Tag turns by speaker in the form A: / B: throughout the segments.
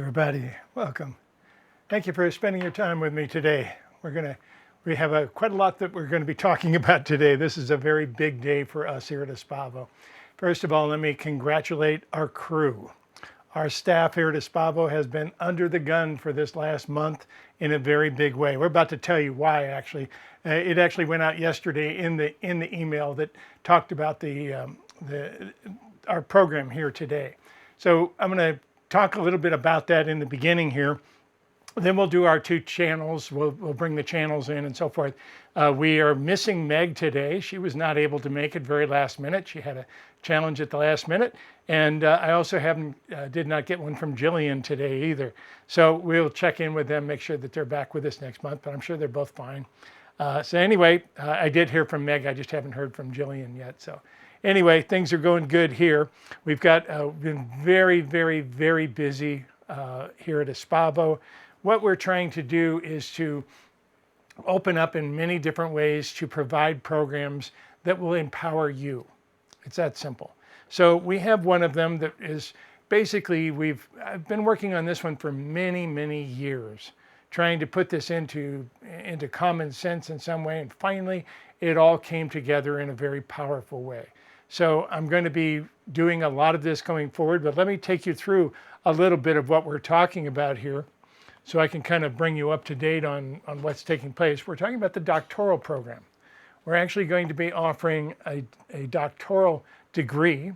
A: everybody. Welcome. Thank you for spending your time with me today. We have quite a lot that we're going to be talking about today. This is a very big day for us here at Espavo. First of all, let me congratulate our crew. Our staff here at Espavo has been under the gun for this last month in a very big way. We're about to tell you why, actually. It actually went out yesterday in the email that talked about our program here today. So I'm going to talk a little bit about that in the beginning here. Then we'll do our two channels. We'll bring the channels in and so forth. We are missing Meg today. She was not able to make it very last minute. She had a challenge at the last minute. And I also did not get one from Jillian today either. So we'll check in with them, make sure that they're back with us next month, but I'm sure they're both fine. So anyway, I did hear from Meg. I just haven't heard from Jillian yet. So anyway, things are going good here. We've been very, very, very busy here at Espavo. What we're trying to do is to open up in many different ways to provide programs that will empower you. It's that simple. So we have one of them that is basically, I've been working on this one for many, many years, trying to put this into common sense in some way, and finally it all came together in a very powerful way. So I'm going to be doing a lot of this going forward, but let me take you through a little bit of what we're talking about here so I can kind of bring you up to date on what's taking place. We're talking about the doctoral program. We're actually going to be offering a doctoral degree.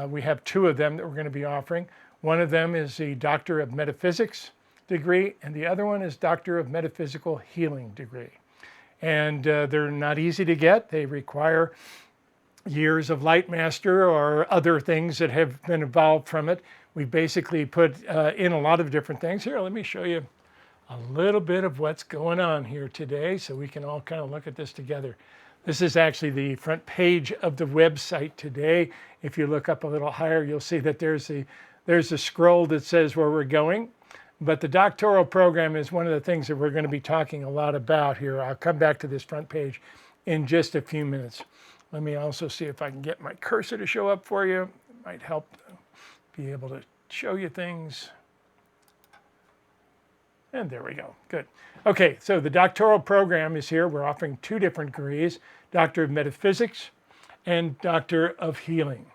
A: We have two of them that we're going to be offering. One of them is the Doctor of Metaphysics degree, and the other one is Doctor of Metaphysical Healing degree. And they're not easy to get. They require years of Light Master or other things that have been evolved from it. We basically put in a lot of different things. Here, let me show you a little bit of what's going on here today so we can all kind of look at this together. This is actually the front page of the website today. If you look up a little higher, you'll see that there's a scroll that says where we're going. But the doctoral program is one of the things that we're going to be talking a lot about here. I'll come back to this front page in just a few minutes. Let me also see if I can get my cursor to show up for you. It might help be able to show you things. And there we go. Good. Okay, so the doctoral program is here. We're offering two different degrees, Doctor of Metaphysics and Doctor of Healing.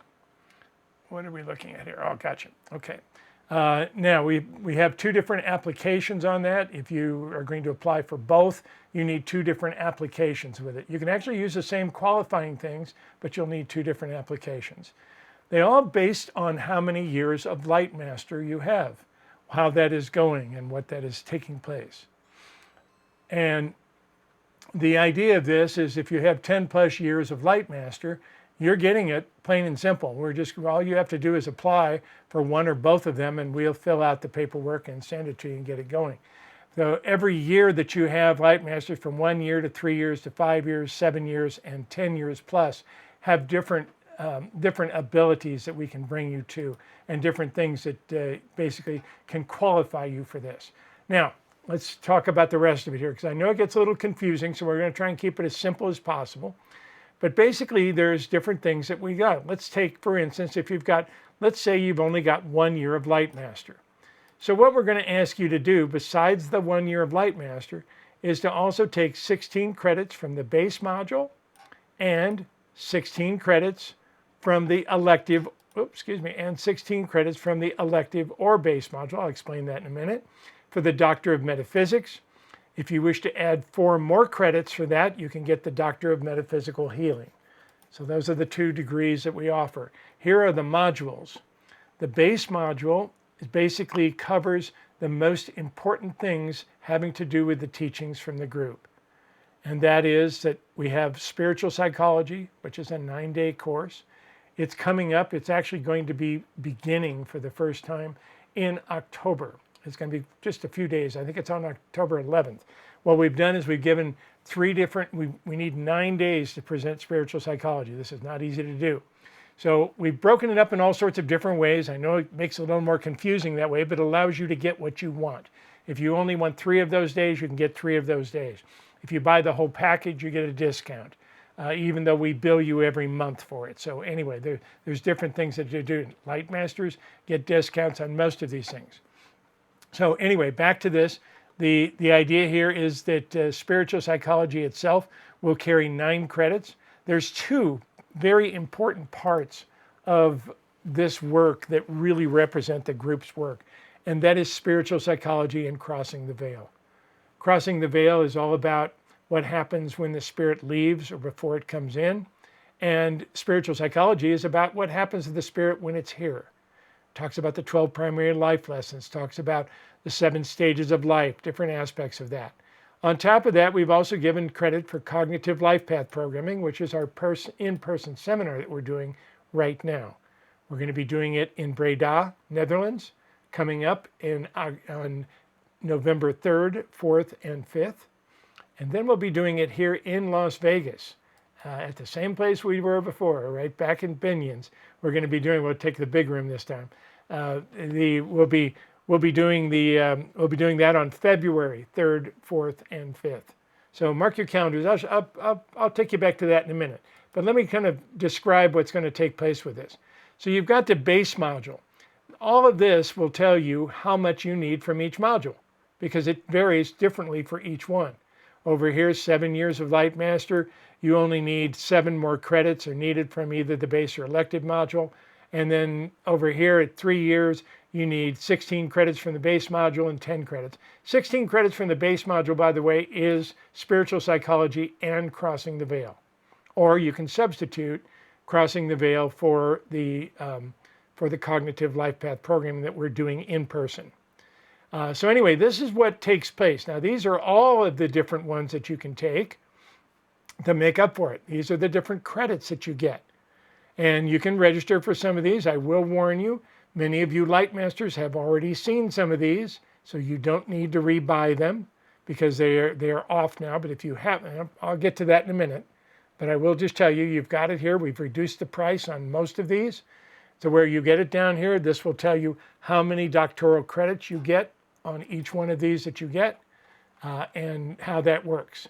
A: What are we looking at here? Oh, gotcha. Okay. Now, we have two different applications on that. If you are going to apply for both, you need two different applications with it. You can actually use the same qualifying things, but you'll need two different applications. They all based on how many years of Light Master you have, how that is going and what that is taking place. And the idea of this is if you have 10 plus years of Light Master, you're getting it plain and simple. All you have to do is apply for one or both of them, and we'll fill out the paperwork and send it to you and get it going. So every year that you have Light Master, from 1 year to 3 years to 5 years, 7 years, and 10 years plus, have different abilities that we can bring you to, and different things that basically can qualify you for this. Now, let's talk about the rest of it here, because I know it gets a little confusing, so we're going to try and keep it as simple as possible. But basically, there's different things that we got. Let's take, for instance, let's say you've only got 1 year of Light Master. So what we're going to ask you to do, besides the 1 year of Light Master, is to also take 16 credits from the base module and 16 credits from the elective, and 16 credits from the elective or base module. I'll explain that in a minute. For the Doctor of Metaphysics, if you wish to add 4 more credits for that, you can get the Doctor of Metaphysical Healing. So those are the two degrees that we offer. Here are the modules. The base module basically covers the most important things having to do with the teachings from the group. And that is that we have Spiritual Psychology, which is a 9-day course. It's coming up. It's actually going to be beginning for the first time in October. It's going to be just a few days. I think it's on October 11th. What we've done is we've given we need 9 days to present Spiritual Psychology. This is not easy to do. So we've broken it up in all sorts of different ways. I know it makes it a little more confusing that way, but it allows you to get what you want. If you only want 3 of those days, you can get 3 of those days. If you buy the whole package, you get a discount, even though we bill you every month for it. So anyway, there's different things that you do. Light Masters get discounts on most of these things. So anyway, back to this. The idea here is that spiritual psychology itself will carry 9 credits. There's 2 very important parts of this work that really represent the group's work, and that is spiritual psychology and crossing the veil. Crossing the veil is all about what happens when the spirit leaves or before it comes in, and spiritual psychology is about what happens to the spirit when it's here. Talks about the 12 primary life lessons, talks about the 7 stages of life, different aspects of that. On top of that, we've also given credit for cognitive life path programming, which is our in-person seminar that we're doing right now. We're going to be doing it in Breda, Netherlands, coming up on November 3rd, 4th, and 5th. And then we'll be doing it here in Las Vegas, at the same place we were before, right back in Binions. We'll take the big room this time. We'll be doing that on February 3rd, 4th, and 5th. So mark your calendars. I'll take you back to that in a minute. But let me kind of describe what's going to take place with this. So you've got the base module. All of this will tell you how much you need from each module, because it varies differently for each one. Over here, 7 years of Light Master, you only need 7 more credits are needed from either the base or elective module. And then over here at 3 years, you need 16 credits from the base module and 10 credits. 16 credits from the base module, by the way, is spiritual psychology and crossing the veil. Or you can substitute crossing the veil for the cognitive life path programming that we're doing in person. So anyway, this is what takes place. Now, these are all of the different ones that you can take to make up for it. These are the different credits that you get. And you can register for some of these. I will warn you, many of you Light Masters have already seen some of these, so you don't need to rebuy them because they are off now. But if you haven't, I'll get to that in a minute. But I will just tell you, you've got it here. We've reduced the price on most of these. So where you get it down here, this will tell you how many doctoral credits you get on each one of these that you get, and how that works.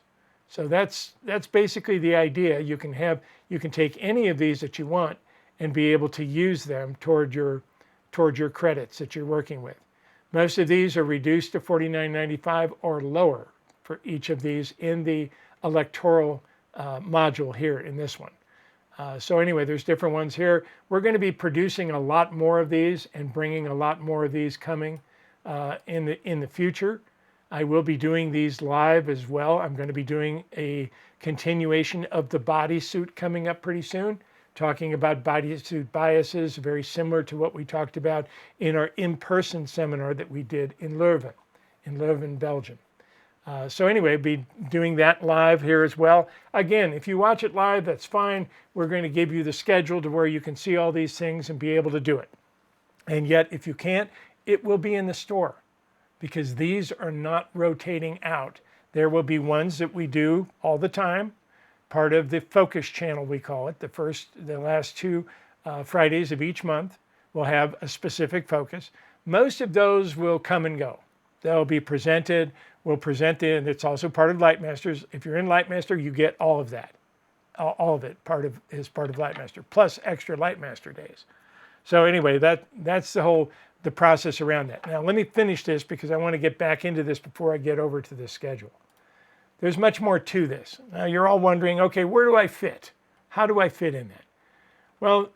A: So that's basically the idea. You can take any of these that you want and be able to use them toward your credits that you're working with. Most of these are reduced to $49.95 or lower for each of these in the electoral module here in this one. So anyway, there's different ones here. We're going to be producing a lot more of these and bringing a lot more of these coming in the future. I will be doing these live as well. I'm going to be doing a continuation of the bodysuit coming up pretty soon, talking about bodysuit biases, very similar to what we talked about in our in-person seminar that we did in Leuven, Belgium. So anyway, be doing that live here as well. Again, if you watch it live, that's fine. We're going to give you the schedule to where you can see all these things and be able to do it. And yet, if you can't, it will be in the store, because these are not rotating out. There will be ones that we do all the time, part of the focus channel, we call it. The last 2 Fridays of each month will have a specific focus. Most of those will come and go. They'll be presented. We'll present it, and it's also part of Light Masters. If you're in Light Master, you get all of that. All of it is part of Light Master, plus extra Light Master days. So anyway, that's the process around that. Now let me finish this because I want to get back into this before I get over to the schedule. There's much more to this. Now you're all wondering, okay, where do I fit? How do I fit in that? Well,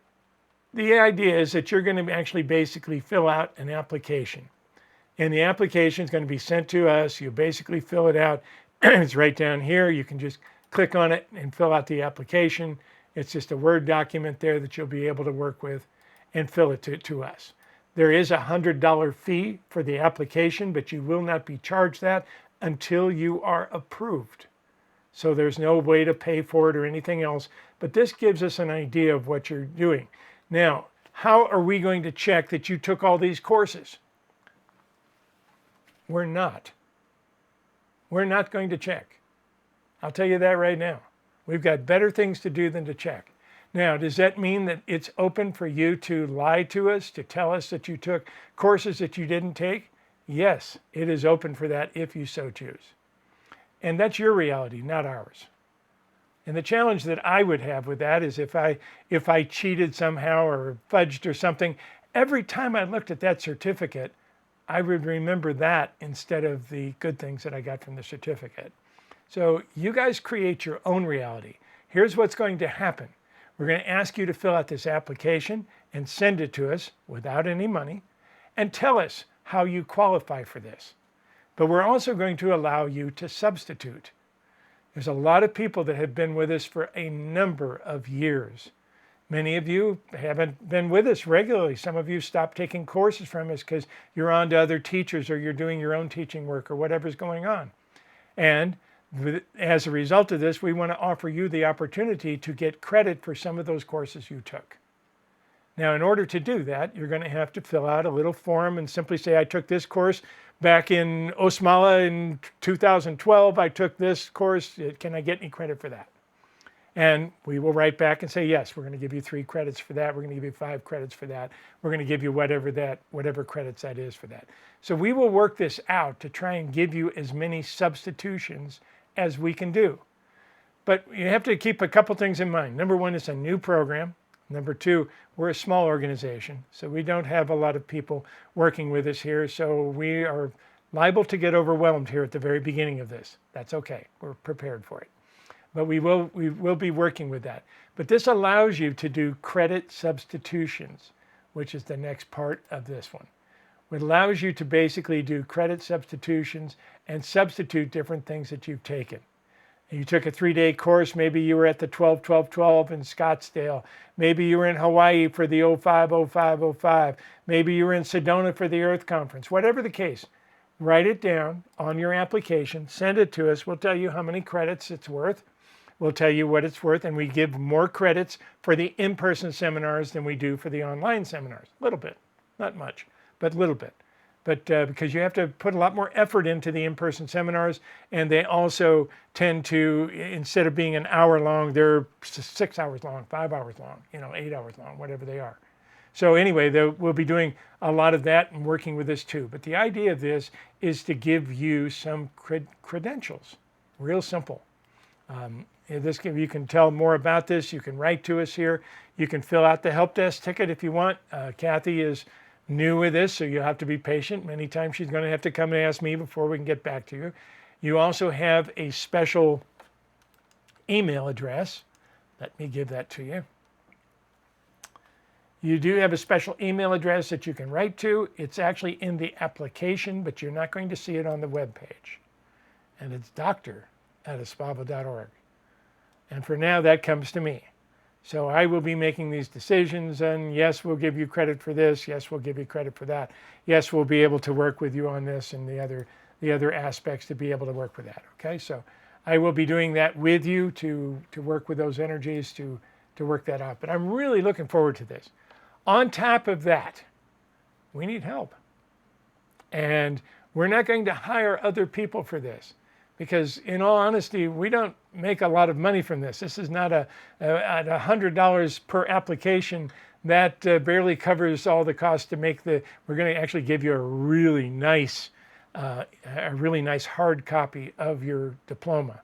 A: the idea is that you're going to actually basically fill out an application. And the application is going to be sent to us. You basically fill it out. It's right down here. You can just click on it and fill out the application. It's just a Word document there that you'll be able to work with and fill it to us. There is a $100 fee for the application, but you will not be charged that until you are approved. So there's no way to pay for it or anything else, but this gives us an idea of what you're doing. Now, how are we going to check that you took all these courses? We're not. We're not going to check. I'll tell you that right now. We've got better things to do than to check. Now, does that mean that it's open for you to lie to us, to tell us that you took courses that you didn't take? Yes, it is open for that if you so choose. And that's your reality, not ours. And the challenge that I would have with that is if I cheated somehow or fudged or something, every time I looked at that certificate, I would remember that instead of the good things that I got from the certificate. So you guys create your own reality. Here's what's going to happen. We're going to ask you to fill out this application and send it to us without any money and tell us how you qualify for this. But we're also going to allow you to substitute. There's a lot of people that have been with us for a number of years. Many of you haven't been with us regularly. Some of you stopped taking courses from us because you're on to other teachers or you're doing your own teaching work or whatever's going on. And as a result of this, we want to offer you the opportunity to get credit for some of those courses you took. Now, in order to do that, you're going to have to fill out a little form and simply say, I took this course back in Osmala in 2012. I took this course. Can I get any credit for that? And we will write back and say, yes, we're going to give you 3 credits for that. We're going to give you 5 credits for that. We're going to give you whatever credits that is for that. So we will work this out to try and give you as many substitutions as we can do. But you have to keep a couple things in mind. Number one, it's a new program. Number two, we're a small organization, so we don't have a lot of people working with us here. So we are liable to get overwhelmed here at the very beginning of this. That's okay. We're prepared for it. But we will be working with that. But this allows you to do credit substitutions, which is the next part of this one. It allows you to basically do credit substitutions and substitute different things that you've taken. You took a 3-day course. Maybe you were at the 12-12-12 in Scottsdale. Maybe you were in Hawaii for the 05-05-05. Maybe you were in Sedona for the Earth Conference. Whatever the case, write it down on your application. Send it to us. We'll tell you how many credits it's worth. We'll tell you what it's worth, and we give more credits for the in-person seminars than we do for the online seminars. A little bit, not much, but a little bit. But because you have to put a lot more effort into the in-person seminars, and they also tend to, instead of being an hour long, they're 6 hours long, 5 hours long, 8 hours long, whatever they are. So anyway, we'll be doing a lot of that and working with this too. But the idea of this is to give you some credentials, real simple. You can tell more about this. You can write to us here. You can fill out the help desk ticket if you want. Kathy is new with this, so you'll have to be patient. Many times she's going to have to come and ask me before we can get back to you. You also have a special email address. Let me give that to you. You do have a special email address that you can write to. It's actually in the application, but you're not going to see it on the web page. And it's doctor@aspavo.org. And for now, that comes to me. So I will be making these decisions, and yes, we'll give you credit for this. Yes, we'll give you credit for that. Yes, we'll be able to work with you on this and the other aspects to be able to work with that. Okay, so I will be doing that with you to work with those energies to work that out. But I'm really looking forward to this. On top of that, we need help. And we're not going to hire other people for this. Because in all honesty, we don't make a lot of money from this. This is not at $100 per application. That barely covers all the costs to make we're going to actually give you a really nice hard copy of your diploma,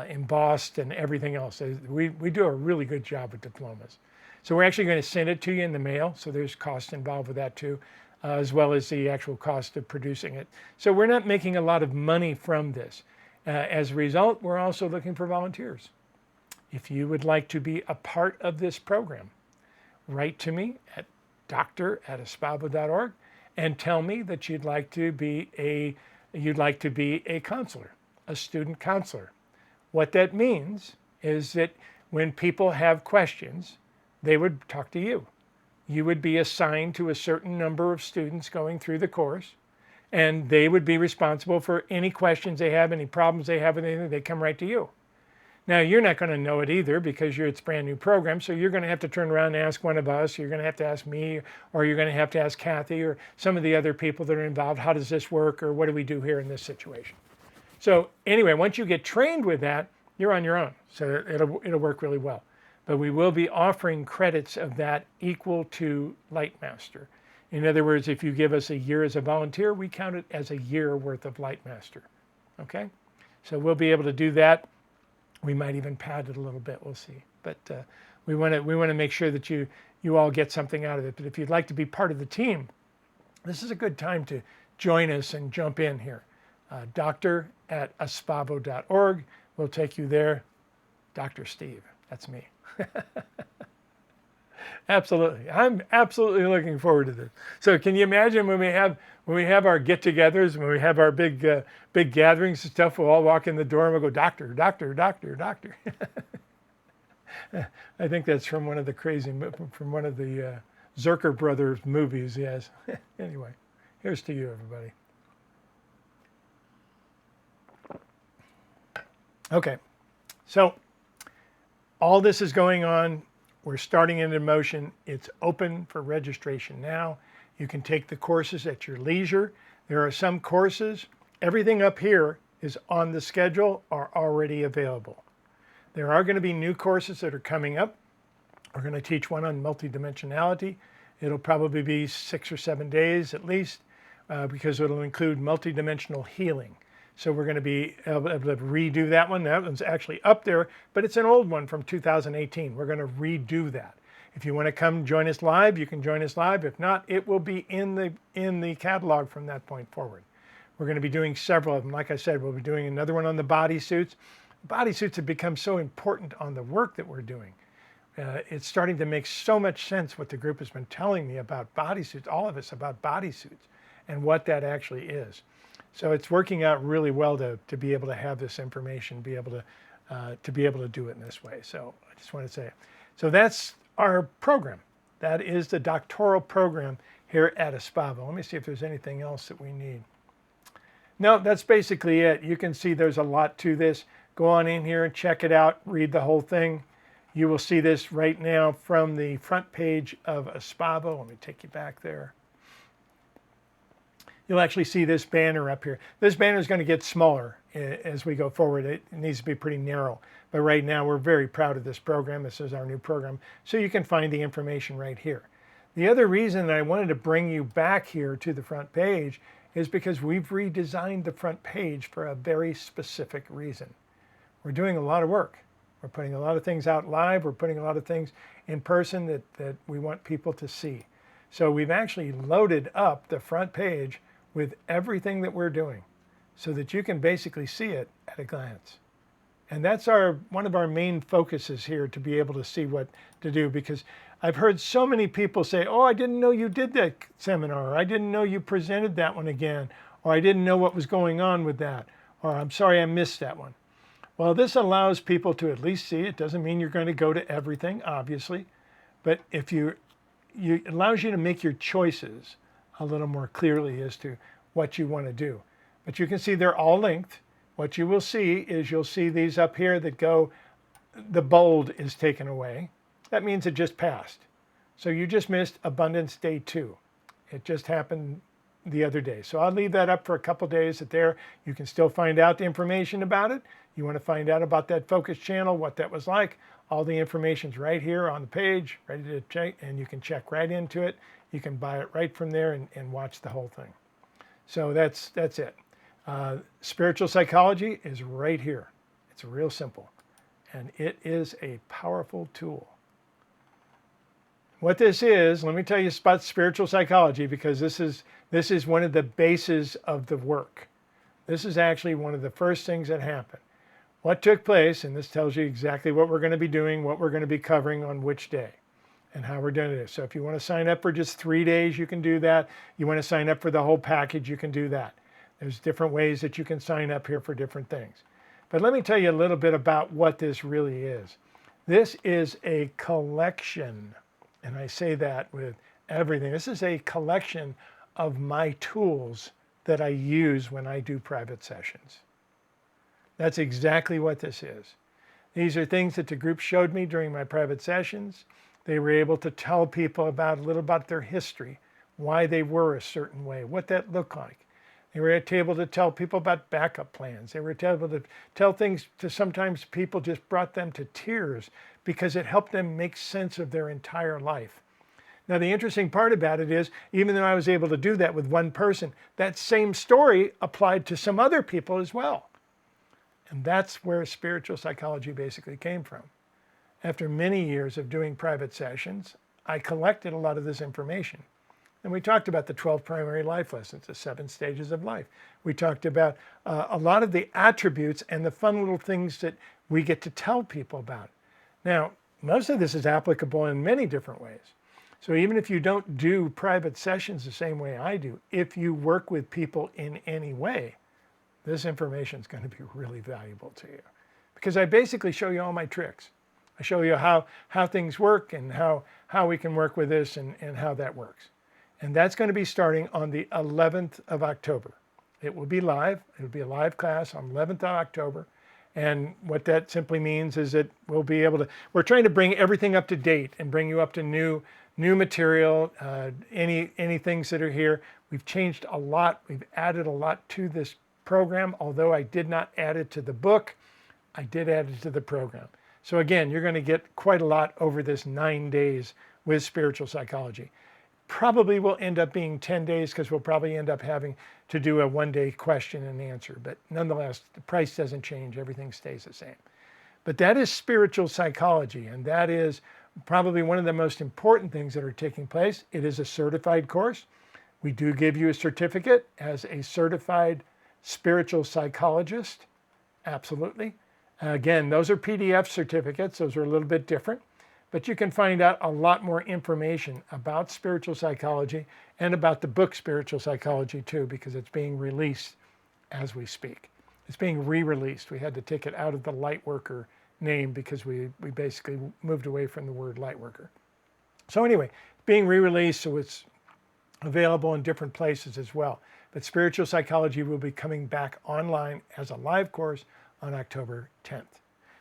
A: embossed and everything else. We do a really good job with diplomas. So we're actually going to send it to you in the mail. So there's cost involved with that too, as well as the actual cost of producing it. So we're not making a lot of money from this. As a result, we're also looking for volunteers. If you would like to be a part of this program, write to me at doctor@aspavo.org and tell me that you'd like to be a counselor, a student counselor. What that means is that when people have questions, they would talk to you. You would be assigned to a certain number of students going through the course, and they would be responsible for any questions they have, any problems they have with anything. They come right to you. Now, you're not going to know it either because it's a brand new program, so you're going to have to turn around and ask one of us. You're going to have to ask me, or you're going to have to ask Kathy or some of the other people that are involved. How does this work, or what do we do here in this situation? So anyway, once you get trained with that, you're on your own. So it'll work really well. But we will be offering credits of that equal to Lightmaster. In other words, if you give us a year as a volunteer, we count it as a year worth of Lightmaster. Okay? So we'll be able to do that. We might even pad it a little bit. We'll see. But we want to make sure that you all get something out of it. But if you'd like to be part of the team, this is a good time to join us and jump in here. doctor@aspavo.org will take you there. Dr. Steve, that's me. Absolutely. I'm absolutely looking forward to this. So can you imagine when we have our get-togethers, when we have our big gatherings and stuff, we'll all walk in the door and we'll go, doctor, doctor, doctor, doctor. I think that's from one of the Zerker Brothers movies, yes. Anyway, here's to you, everybody. Okay, so all this is going on. We're starting it in motion. It's open for registration now. You can take the courses at your leisure. There are some courses. Everything up here is on the schedule or already available. There are going to be new courses that are coming up. We're going to teach one on multidimensionality. It'll probably be 6 or 7 days at least because it'll include multidimensional healing. So we're going to be able to redo that one. That one's actually up there, but it's an old one from 2018. We're going to redo that. If you want to come join us live, you can join us live. If not, it will be in the catalog from that point forward. We're going to be doing several of them. Like I said, we'll be doing another one on the bodysuits. Bodysuits have become so important on the work that we're doing. It's starting to make so much sense what the group has been telling me about bodysuits, all of us about bodysuits and what that actually is. So it's working out really well to be able to have this information, be able to do it in this way. So I just want to say, so that's our program. That is the doctoral program here at Aspavo. Let me see if there's anything else that we need. No, that's basically it. You can see there's a lot to this. Go on in here and check it out, read the whole thing. You will see this right now from the front page of Aspavo. Let me take you back there. You'll actually see this banner up here. This banner is going to get smaller as we go forward. It needs to be pretty narrow. But right now, we're very proud of this program. This is our new program. So you can find the information right here. The other reason that I wanted to bring you back here to the front page is because we've redesigned the front page for a very specific reason. We're doing a lot of work. We're putting a lot of things out live. We're putting a lot of things in person that we want people to see. So we've actually loaded up the front page with everything that we're doing so that you can basically see it at a glance. And that's one of our main focuses here, to be able to see what to do, because I've heard so many people say, oh, I didn't know you did that seminar, or I didn't know you presented that one again, or I didn't know what was going on with that, or I'm sorry I missed that one. Well, this allows people to at least see. It doesn't mean you're going to go to everything, obviously, but if it allows you to make your choices a little more clearly as to what you want to do. But you can see they're all linked. What you will see is you'll see these up here that go, the bold is taken away. That means it just passed. So you just missed Abundance Day 2. It just happened the other day. So I'll leave that up for a couple days there. You can still find out the information about it. You want to find out about that focus channel, what that was like. All the information's right here on the page, ready to check, and you can check right into it. You can buy it right from there and watch the whole thing. So that's it. Spiritual psychology is right here. It's real simple. And it is a powerful tool. What this is, let me tell you about spiritual psychology, because this is one of the bases of the work. This is actually one of the first things that happened. What took place, and this tells you exactly what we're going to be doing, what we're going to be covering on which day, and how we're doing it. So if you want to sign up for just 3 days, you can do that. You want to sign up for the whole package, you can do that. There's different ways that you can sign up here for different things. But let me tell you a little bit about what this really is. This is a collection, and I say that with everything. This is a collection of my tools that I use when I do private sessions. That's exactly what this is. These are things that the group showed me during my private sessions. They were able to tell people a little about their history, why they were a certain way, what that looked like. They were able to tell people about backup plans. They were able to tell things to sometimes people just brought them to tears because it helped them make sense of their entire life. Now, the interesting part about it is, even though I was able to do that with one person, that same story applied to some other people as well. And that's where spiritual psychology basically came from. After many years of doing private sessions, I collected a lot of this information. And we talked about the 12 primary life lessons, the 7 stages of life. We talked about a lot of the attributes and the fun little things that we get to tell people about. Now, most of this is applicable in many different ways. So even if you don't do private sessions the same way I do, if you work with people in any way, this information is going to be really valuable to you. Because I basically show you all my tricks. I show you how things work and how we can work with this and how that works. And that's going to be starting on the 11th of October. It will be live. It will be a live class on 11th of October. And what that simply means is that we'll be able to, we're trying to bring everything up to date and bring you up to new material, any things that are here. We've changed a lot. We've added a lot to this program. Although I did not add it to the book, I did add it to the program. So again, you're going to get quite a lot over this 9 days with spiritual psychology. Probably will end up being 10 days because we'll probably end up having to do a 1-day question and answer. But nonetheless, the price doesn't change. Everything stays the same. But that is spiritual psychology, and that is probably one of the most important things that are taking place. It is a certified course. We do give you a certificate as a certified spiritual psychologist. Absolutely. Again, those are PDF certificates. Those are a little bit different. But you can find out a lot more information about spiritual psychology and about the book Spiritual Psychology too, because it's being released as we speak. It's being re-released. We had to take it out of the Lightworker name because we basically moved away from the word Lightworker. So anyway, being re-released, so it's available in different places as well. But Spiritual Psychology will be coming back online as a live course on October 10th.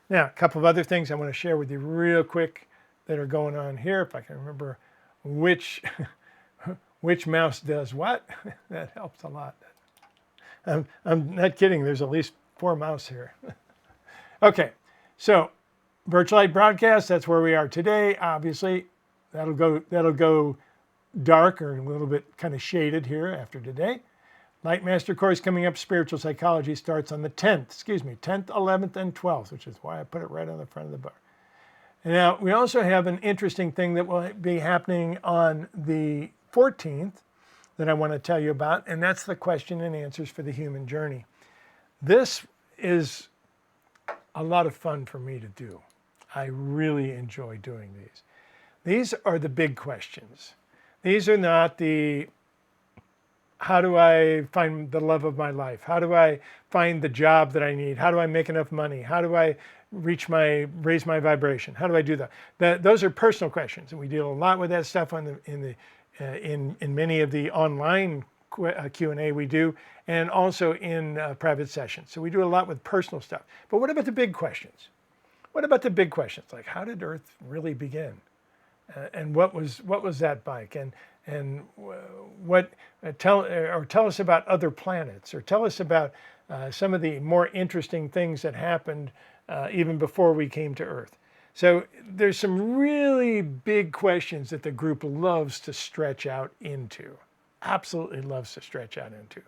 A: Now, a couple of other things I want to share with you real quick that are going on here. If I can remember which mouse does what, that helps a lot. I'm not kidding. There's at least 4 mouse here. Okay, so VirtualLight Broadcast, that's where we are today. Obviously, that'll go dark or a little bit kind of shaded here after today. Light Master course coming up, Spiritual Psychology, starts on the 10th, 11th, and 12th, which is why I put it right on the front of the book. And now, we also have an interesting thing that will be happening on the 14th that I want to tell you about, and that's the question and answers for the human journey. This is a lot of fun for me to do. I really enjoy doing these. These are the big questions. These are not the how do I find the love of my life? How do I find the job that I need? How do I make enough money? How do I raise my vibration? How do I do that? Those are personal questions, and we deal a lot with that stuff in many of the online Q&A we do, and also in private sessions. So we do a lot with personal stuff. But what about the big questions? What about the big questions? Like, how did Earth really begin? And what was that like? And what tell us about other planets, or tell us about some of the more interesting things that happened even before we came to Earth. So there's some really big questions that the group loves to stretch out into, absolutely loves to stretch out into.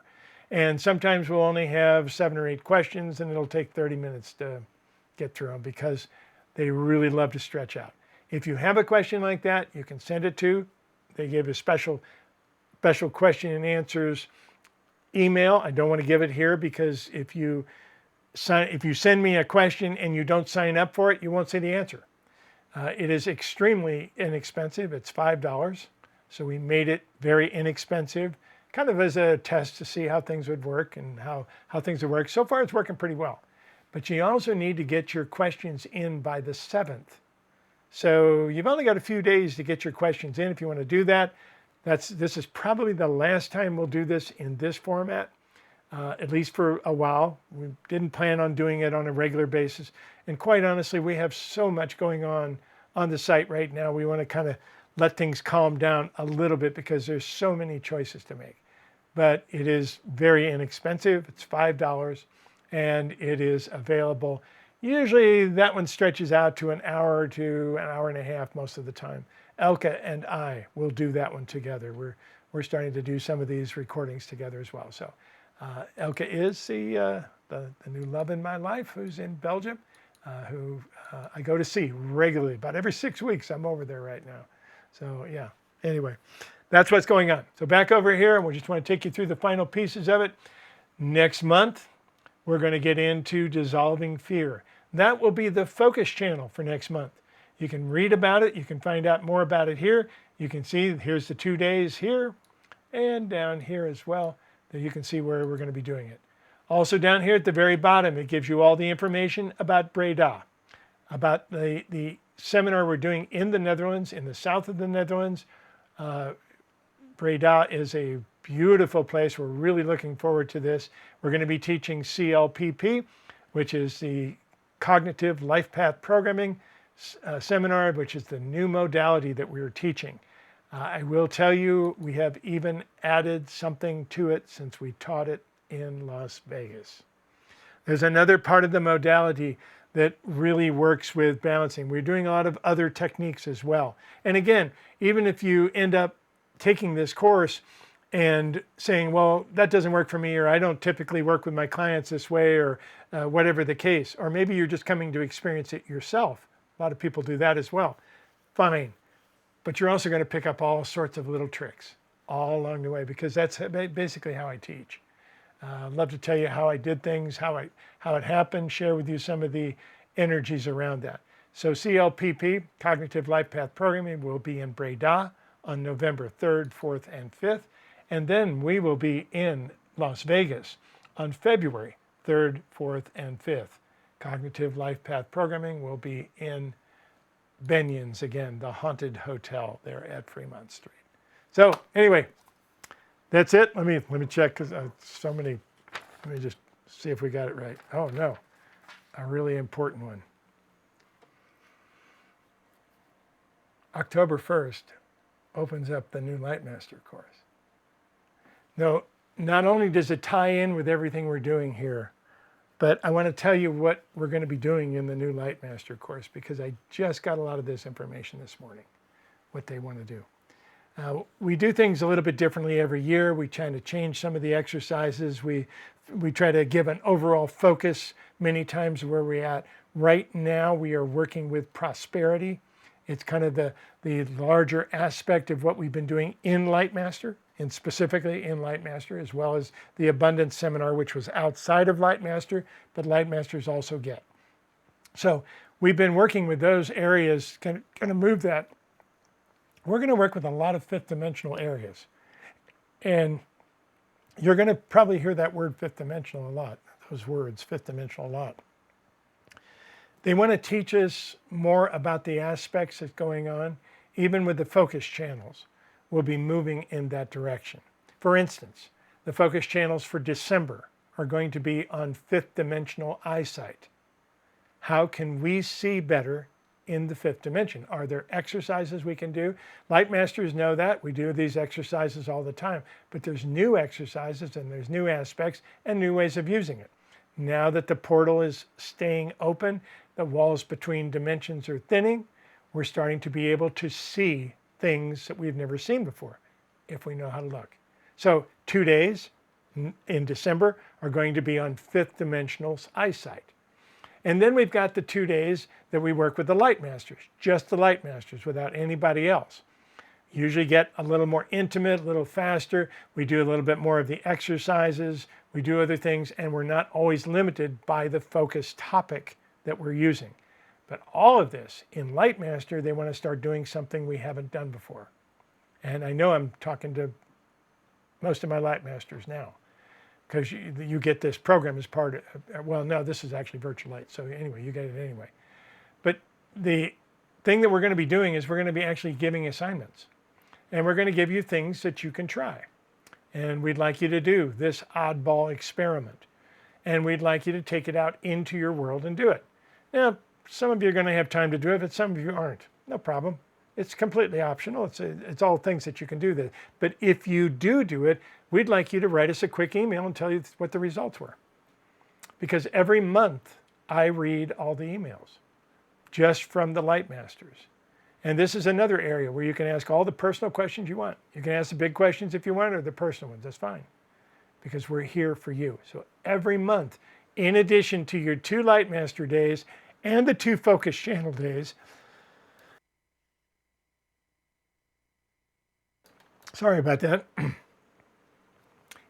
A: And sometimes we'll only have 7 or 8 questions, and it'll take 30 minutes to get through them because they really love to stretch out. If you have a question like that, you can send it to, they give a special question and answers email. I don't want to give it here because if you send me a question and you don't sign up for it, you won't see the answer. It is extremely inexpensive. It's $5. So we made it very inexpensive, kind of as a test to see how things would work and how things would work. So far, it's working pretty well. But you also need to get your questions in by the 7th. So you've only got a few days to get your questions in if you want to do that. This is probably the last time we'll do this in this format, at least for a while. We didn't plan on doing it on a regular basis. And quite honestly, we have so much going on the site right now. We want to kind of let things calm down a little bit because there's so many choices to make. But it is very inexpensive. It's $5, and it is available. Usually that one stretches out to an hour to an hour and a half most of the time. Elka and I will do that one together. We're starting to do some of these recordings together as well. So Elka is the new love in my life, who's in Belgium, who I go to see regularly. About every 6 weeks I'm over there right now. So yeah, anyway. that's what's going on. So back over here, and we just want to take you through the final pieces of it. Next month, we're going to get into dissolving fear. That will be the focus channel for next month. You can read about it. You can find out more about it here. You can see here's the 2 days here and down here as well, that you can see where we're going to be doing it. Also down here at the very bottom, it gives you all the information about Breda, about the seminar we're doing in the Netherlands, in the south of the Netherlands. Breda is a beautiful place. We're really looking forward to this. We're going to be teaching CLPP, which is the Cognitive Life Path Programming seminar, which is the new modality that we're teaching. I will tell you, we have even added something to it since we taught it in Las Vegas. There's another part of the modality that really works with balancing. We're doing a lot of other techniques as well. And again, even if you end up taking this course and saying, well, that doesn't work for me, or I don't typically work with my clients this way, or whatever the case, or maybe you're just coming to experience it yourself. A lot of people do that as well. Fine. But you're also going to pick up all sorts of little tricks all along the way, because that's basically how I teach. I'd love to tell you how I did things, how it happened, share with you some of the energies around that. So CLPP, Cognitive Life Path Programming, will be in Breda on November 3rd, 4th, and 5th. And then we will be in Las Vegas on February 3rd, 4th, and 5th. Cognitive Life Path Programming will be in Benion's again, the haunted hotel there at Fremont Street. So anyway, that's it. Let me check, because so many. Let me just see if we got it right. Oh no, a really important one. October 1st opens up the new Lightmaster course. Now, not only does it tie in with everything we're doing here, but I want to tell you what we're going to be doing in the new Lightmaster course, because I just got a lot of this information this morning, what they want to do. We do things a little bit differently every year. We try to change some of the exercises. We try to give an overall focus many times where we're at. Right now, we are working with prosperity. It's kind of the larger aspect of what we've been doing in Lightmaster, and specifically in Lightmaster, as well as the Abundance Seminar, which was outside of Lightmaster, but Lightmasters also get. So we've been working with those areas, kind of move that. We're going to work with a lot of fifth dimensional areas. And you're going to probably hear that word fifth dimensional a lot, those words, fifth dimensional, a lot. They want to teach us more about the aspects that's going on, even with the focus channels. We'll be moving in that direction. For instance, the focus channels for December are going to be on fifth dimensional eyesight. How can we see better in the fifth dimension? Are there exercises we can do? Lightmasters know that. We do these exercises all the time, but there's new exercises and there's new aspects and new ways of using it. Now that the portal is staying open, the walls between dimensions are thinning, we're starting to be able to see things that we've never seen before, if we know how to look. So 2 days in December are going to be on fifth dimensional eyesight. And then we've got the 2 days that we work with the Lightmasters, just the Lightmasters, without anybody else. Usually get a little more intimate, a little faster. We do a little bit more of the exercises. We do other things, and we're not always limited by the focus topic that we're using. But all of this, in Lightmaster, they want to start doing something we haven't done before. And I know I'm talking to most of my Lightmasters now, because you get this program as part of, well, no, this is actually VirtualLight. So anyway, you get it anyway. But the thing that we're going to be doing is we're going to be actually giving assignments. And we're going to give you things that you can try. And we'd like you to do this oddball experiment. And we'd like you to take it out into your world and do it. Now, some of you are going to have time to do it, but some of you aren't. No problem. It's completely optional. It's all things that you can do. That. But if you do it, we'd like you to write us a quick email and tell you what the results were. Because every month I read all the emails just from the Lightmasters. And this is another area where you can ask all the personal questions you want. You can ask the big questions if you want, or the personal ones. That's fine, because we're here for you. So every month, in addition to your 2 Lightmaster days and the 2 focus channel days, Sorry about that.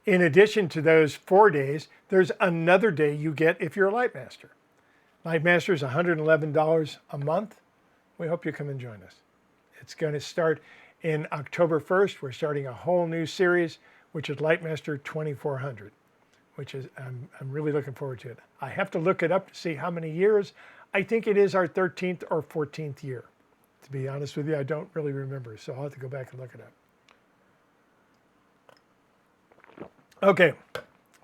A: In addition to those 4 days, there's another day you get if you're a Light Master. Light Master is $111 a month. We hope you come and join us. It's going to start in October 1st. We're starting a whole new series, which is Light Master 2400, which is, I'm really looking forward to it. I have to look it up to see how many years. I think it is our 13th or 14th year. To be honest with you, I don't really remember, so I'll have to go back and look it up. Okay,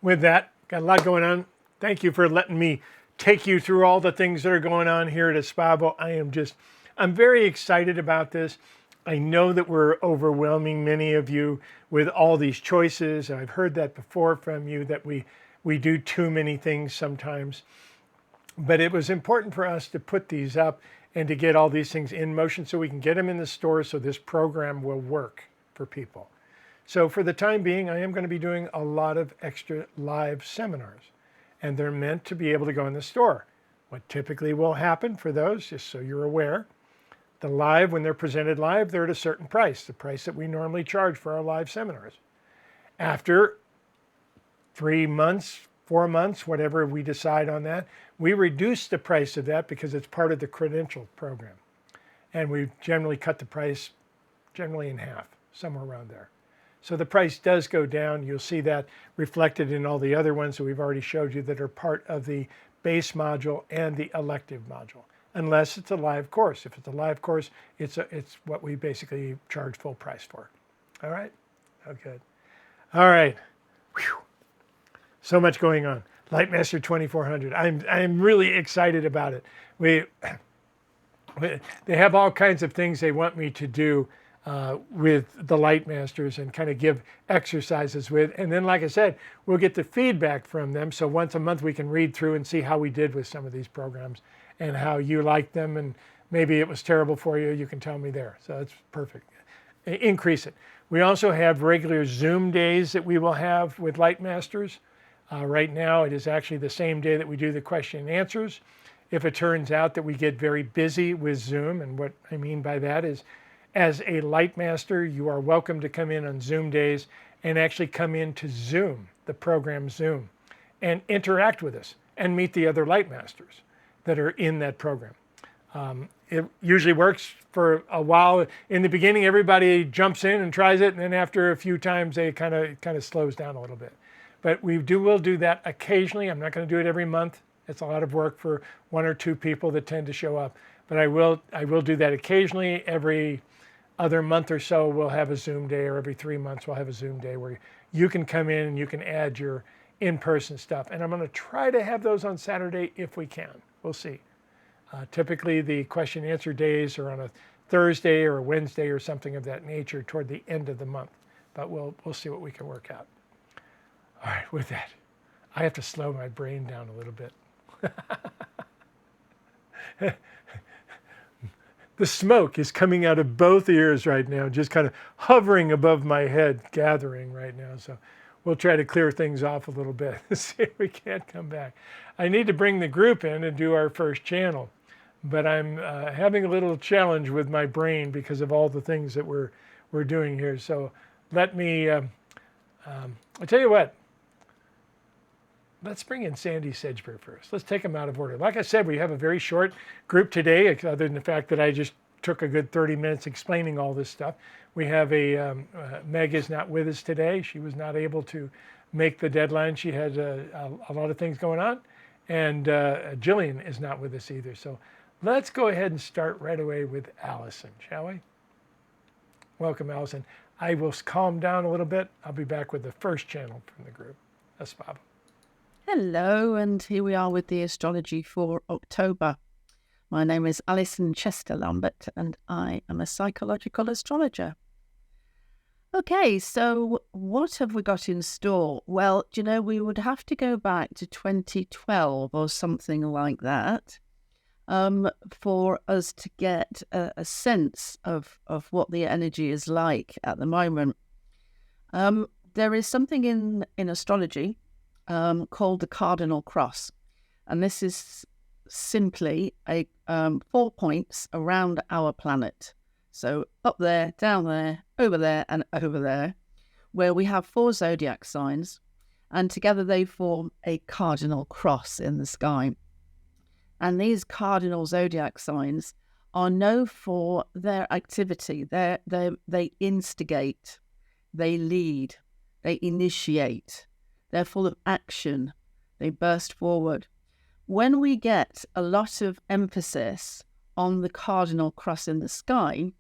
A: with that, got a lot going on. Thank you for letting me take you through all the things that are going on here at Espavo. I'm very excited about this. I know that we're overwhelming many of you with all these choices. I've heard that before from you, that we do too many things sometimes. But it was important for us to put these up and to get all these things in motion so we can get them in the store so this program will work for people. So for the time being, I am going to be doing a lot of extra live seminars, and they're meant to be able to go in the store. What typically will happen for those, just so you're aware, the live, when they're presented live, they're at a certain price, the price that we normally charge for our live seminars. After 3 months, 4 months, whatever we decide on that, we reduce the price of that because it's part of the credential program. And we generally cut the price generally in half, somewhere around there. So the price does go down. You'll see that reflected in all the other ones that we've already showed you that are part of the base module and the elective module, unless it's a live course. If it's a live course, it's what we basically charge full price for. All right? Oh, good. All right. Whew. So much going on. Lightmaster 2400. I'm really excited about it. They have all kinds of things they want me to do with the Light Masters and kind of give exercises with. And then, like I said, we'll get the feedback from them. So once a month we can read through and see how we did with some of these programs and how you liked them. And maybe it was terrible for you, you can tell me there. So it's perfect. Increase it. We also have regular Zoom days that we will have with Light Masters. Right now, it is actually the same day that we do the question and answers. If it turns out that we get very busy with Zoom, and what I mean by that is, as a Light Master, you are welcome to come in on Zoom days and actually come into Zoom, the program Zoom, and interact with us and meet the other Light Masters that are in that program. It usually works for a while. In the beginning, everybody jumps in and tries it, and then after a few times, they kind of slows down a little bit. But we will do that occasionally. I'm not going to do it every month. It's a lot of work for 1 or 2 people that tend to show up. But I will do that occasionally. Every other month or so, we'll have a Zoom day, or every 3 months, we'll have a Zoom day where you can come in and you can add your in-person stuff. And I'm going to try to have those on Saturday if we can. We'll see. Typically, the question and answer days are on a Thursday or a Wednesday or something of that nature toward the end of the month. But we'll see what we can work out. All right, with that, I have to slow my brain down a little bit. The smoke is coming out of both ears right now, just kind of hovering above my head, gathering right now. So we'll try to clear things off a little bit and see if we can't come back. I need to bring the group in and do our first channel, but I'm having a little challenge with my brain because of all the things that we're doing here. So let me, I'll tell you what. Let's bring in Sandy Sedgbeer first. Let's take them out of order. Like I said, we have a very short group today, other than the fact that I just took a good 30 minutes explaining all this stuff. We have Meg is not with us today. She was not able to make the deadline. She had a lot of things going on. And Jillian is not with us either. So let's go ahead and start right away with Allison, shall we? Welcome, Allison. I will calm down a little bit. I'll be back with the first channel from the group. That's Bob.
B: Hello, and here we are with the astrology for October. My name is Alison Chester-Lambert, and I am a psychological astrologer. Okay, so what have we got in store? Well, we would have to go back to 2012 or something like that for us to get a sense of what the energy is like at the moment. There is something in astrology called the cardinal cross, and this is simply 4 points around our planet. So up there, down there, and over there, where we have 4 zodiac signs, and together they form a cardinal cross in the sky. And these cardinal zodiac signs are known for their activity. They instigate, they lead, they initiate, they're full of action, they burst forward. When we get a lot of emphasis on the cardinal cross in the sky,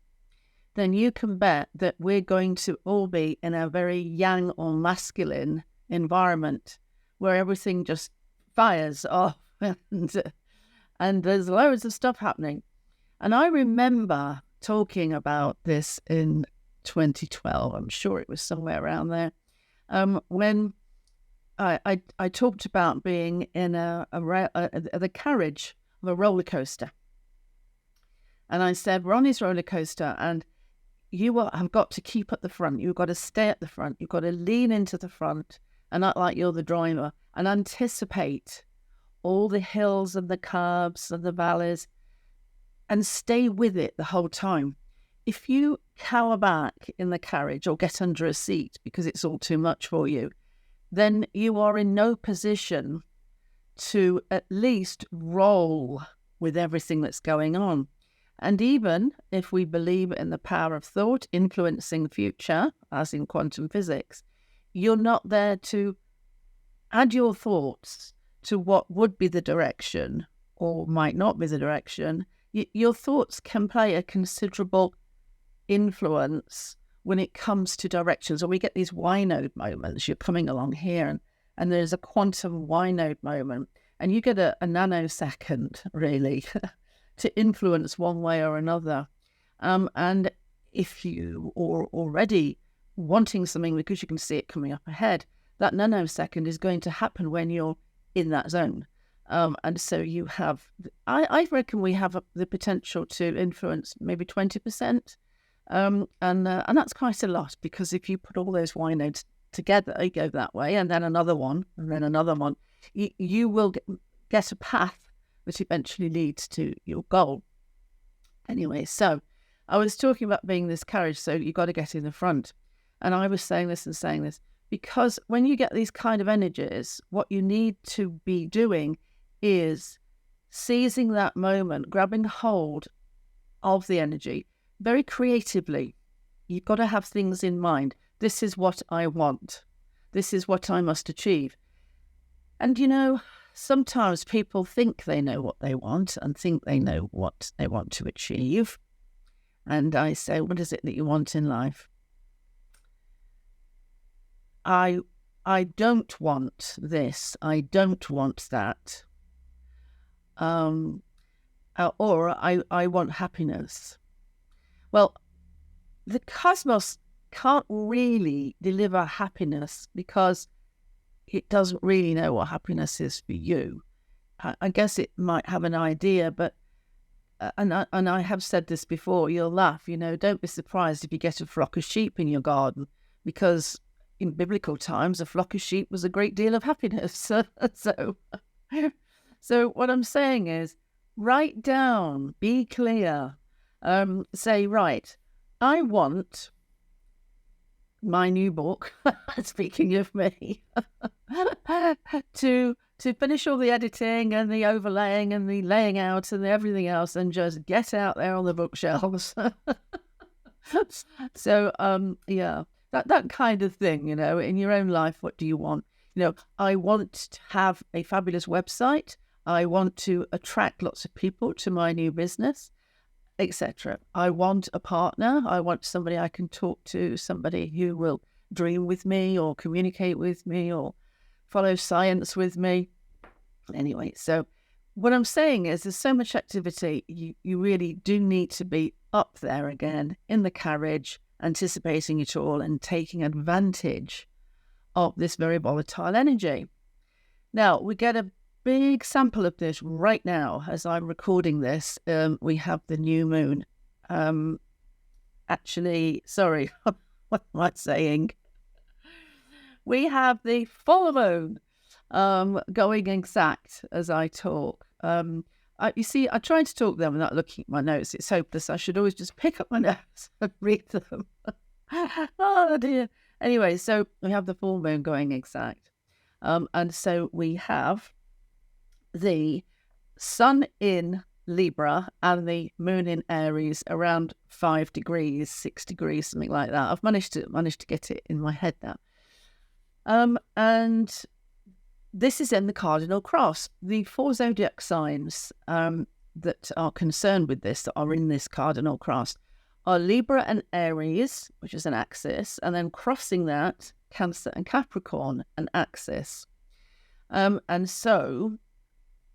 B: then you can bet that we're going to all be in a very yang or masculine environment where everything just fires off and there's loads of stuff happening. And I remember talking about this in 2012. I'm sure it was somewhere around there, when I talked about being in the carriage of a roller coaster. And I said, we're on this roller coaster and you have got to keep at the front. You've got to stay at the front. You've got to lean into the front and act like you're the driver and anticipate all the hills and the curves and the valleys and stay with it the whole time. If you cower back in the carriage or get under a seat because it's all too much for you, then you are in no position to at least roll with everything that's going on. And even if we believe in the power of thought influencing the future, as in quantum physics, you're not there to add your thoughts to what would be the direction or might not be the direction. Your thoughts can play a considerable influence when it comes to directions. Or we get these Y node moments. You're coming along here and there's a quantum Y node moment and you get a nanosecond really to influence one way or another. And if you are already wanting something because you can see it coming up ahead, that nanosecond is going to happen when you're in that zone. And so you have, I reckon we have the potential to influence maybe 20%. And that's quite a lot, because if you put all those Y nodes together, you go that way, and then another one, and then another one, you will get a path that eventually leads to your goal. Anyway, so I was talking about being this carriage, so you've got to get in the front. And I was saying this, because when you get these kind of energies, what you need to be doing is seizing that moment, grabbing hold of the energy very creatively. You've got to have things in mind. This is what I want. This is what I must achieve. And sometimes people think they know what they want and think they know what they want to achieve. And I say, what is it that you want in life? I don't want this. I don't want that. Or I want happiness. Well, the cosmos can't really deliver happiness because it doesn't really know what happiness is for you. I guess it might have an idea, but and I have said this before, you'll laugh, don't be surprised if you get a flock of sheep in your garden, because in biblical times, a flock of sheep was a great deal of happiness. So what I'm saying is, write down, be clear, say, right, I want my new book, speaking of me, to finish all the editing and the overlaying and the laying out and everything else and just get out there on the bookshelves. So, that kind of thing, in your own life, what do you want? I want to have a fabulous website. I want to attract lots of people to my new business, etc. I want a partner. I want somebody I can talk to, somebody who will dream with me or communicate with me or follow science with me. Anyway, so what I'm saying is there's so much activity. You really do need to be up there again in the carriage, anticipating it all and taking advantage of this very volatile energy. Now, we get a big sample of this right now as I'm recording this. We have the new moon. Sorry, what am I saying? We have the full moon going exact as I talk. You see, I try to talk them without looking at my notes. It's hopeless. I should always just pick up my notes and read them. Oh dear. Anyway, so we have the full moon going exact. And so we have the sun in Libra and the moon in Aries around 5 degrees, 6 degrees, something like that. I've managed to get it in my head now. And this is in the cardinal cross. The 4 zodiac signs that are concerned with this, that are in this cardinal cross, are Libra and Aries, which is an axis, and then crossing that, Cancer and Capricorn, an axis. And so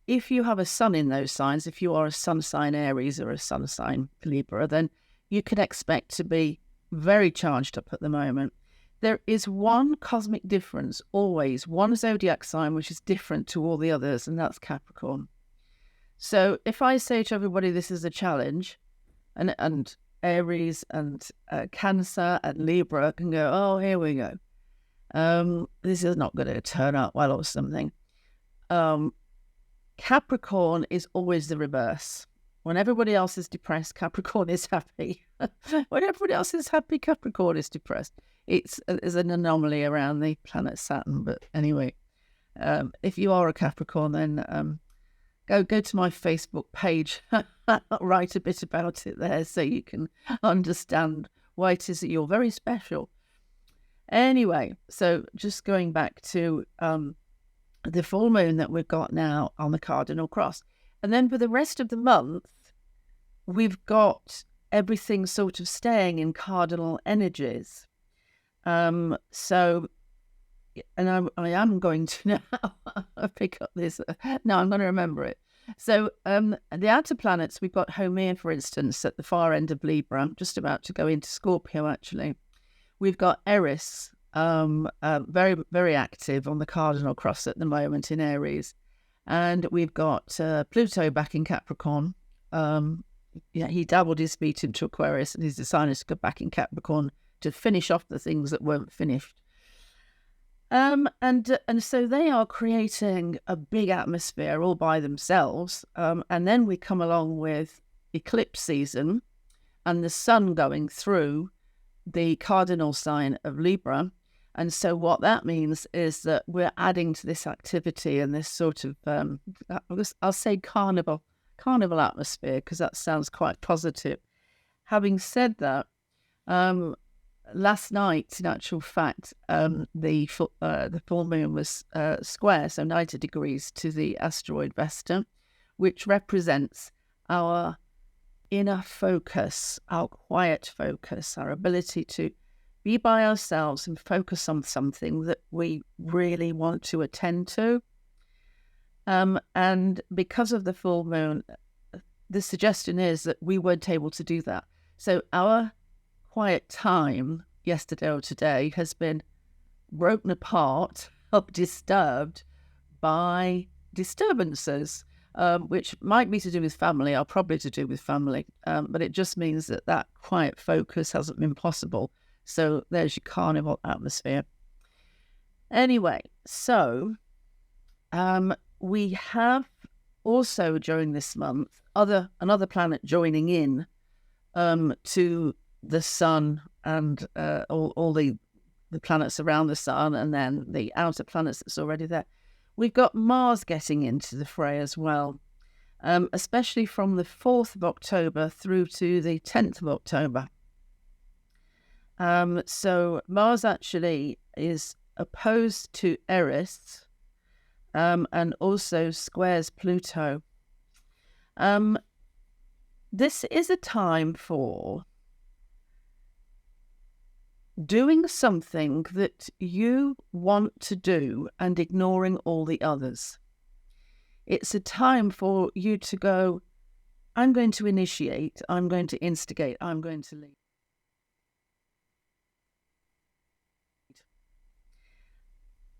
B: if you have a sun in those signs, if you are a sun sign Aries or a sun sign Libra, then you can expect to be very charged up at the moment. There is one cosmic difference, always one zodiac sign which is different to all the others, and that's Capricorn. So if I say to everybody this is a challenge, and Aries and Cancer and Libra can go, oh, here we go. This is not going to turn out well or something. Capricorn is always the reverse. When everybody else is depressed, Capricorn is happy. When everybody else is happy, Capricorn is depressed. It's an anomaly around the planet Saturn. But anyway, if you are a Capricorn, then go to my Facebook page. I'll write a bit about it there so you can understand why it is that you're very special. Anyway, so just going back to the full moon that we've got now on the cardinal cross. And then for the rest of the month, we've got everything sort of staying in cardinal energies. So, and I am going to now pick up this. No, I'm going to remember it. So the outer planets, we've got Haumea, for instance, at the far end of Libra. I'm just about to go into Scorpio, actually. We've got Eris, very, very active on the cardinal cross at the moment in Aries. And we've got Pluto back in Capricorn. He dabbled his feet into Aquarius and he's decided to go back in Capricorn to finish off the things that weren't finished. And so they are creating a big atmosphere all by themselves. And then we come along with eclipse season and the sun going through the cardinal sign of Libra. And so what that means is that we're adding to this activity and this sort of, I'll say carnival atmosphere, because that sounds quite positive. Having said that, last night, in actual fact, the full moon was square, so 90 degrees to the asteroid Vesta, which represents our inner focus, our quiet focus, our ability to be by ourselves and focus on something that we really want to attend to. And because of the full moon, the suggestion is that we weren't able to do that. So our quiet time yesterday or today has been broken apart or disturbed by disturbances, which might be to do with family, or probably to do with family. But it just means that quiet focus hasn't been possible. So there's your carnival atmosphere. Anyway, so we have also during this month another planet joining in to the sun and all the planets around the sun, and then the outer planets that's already there. We've got Mars getting into the fray as well, especially from the 4th of October through to the 10th of October. So Mars actually is opposed to Eris and also squares Pluto. This is a time for doing something that you want to do and ignoring all the others. It's a time for you to go, I'm going to initiate, I'm going to instigate, I'm going to lead.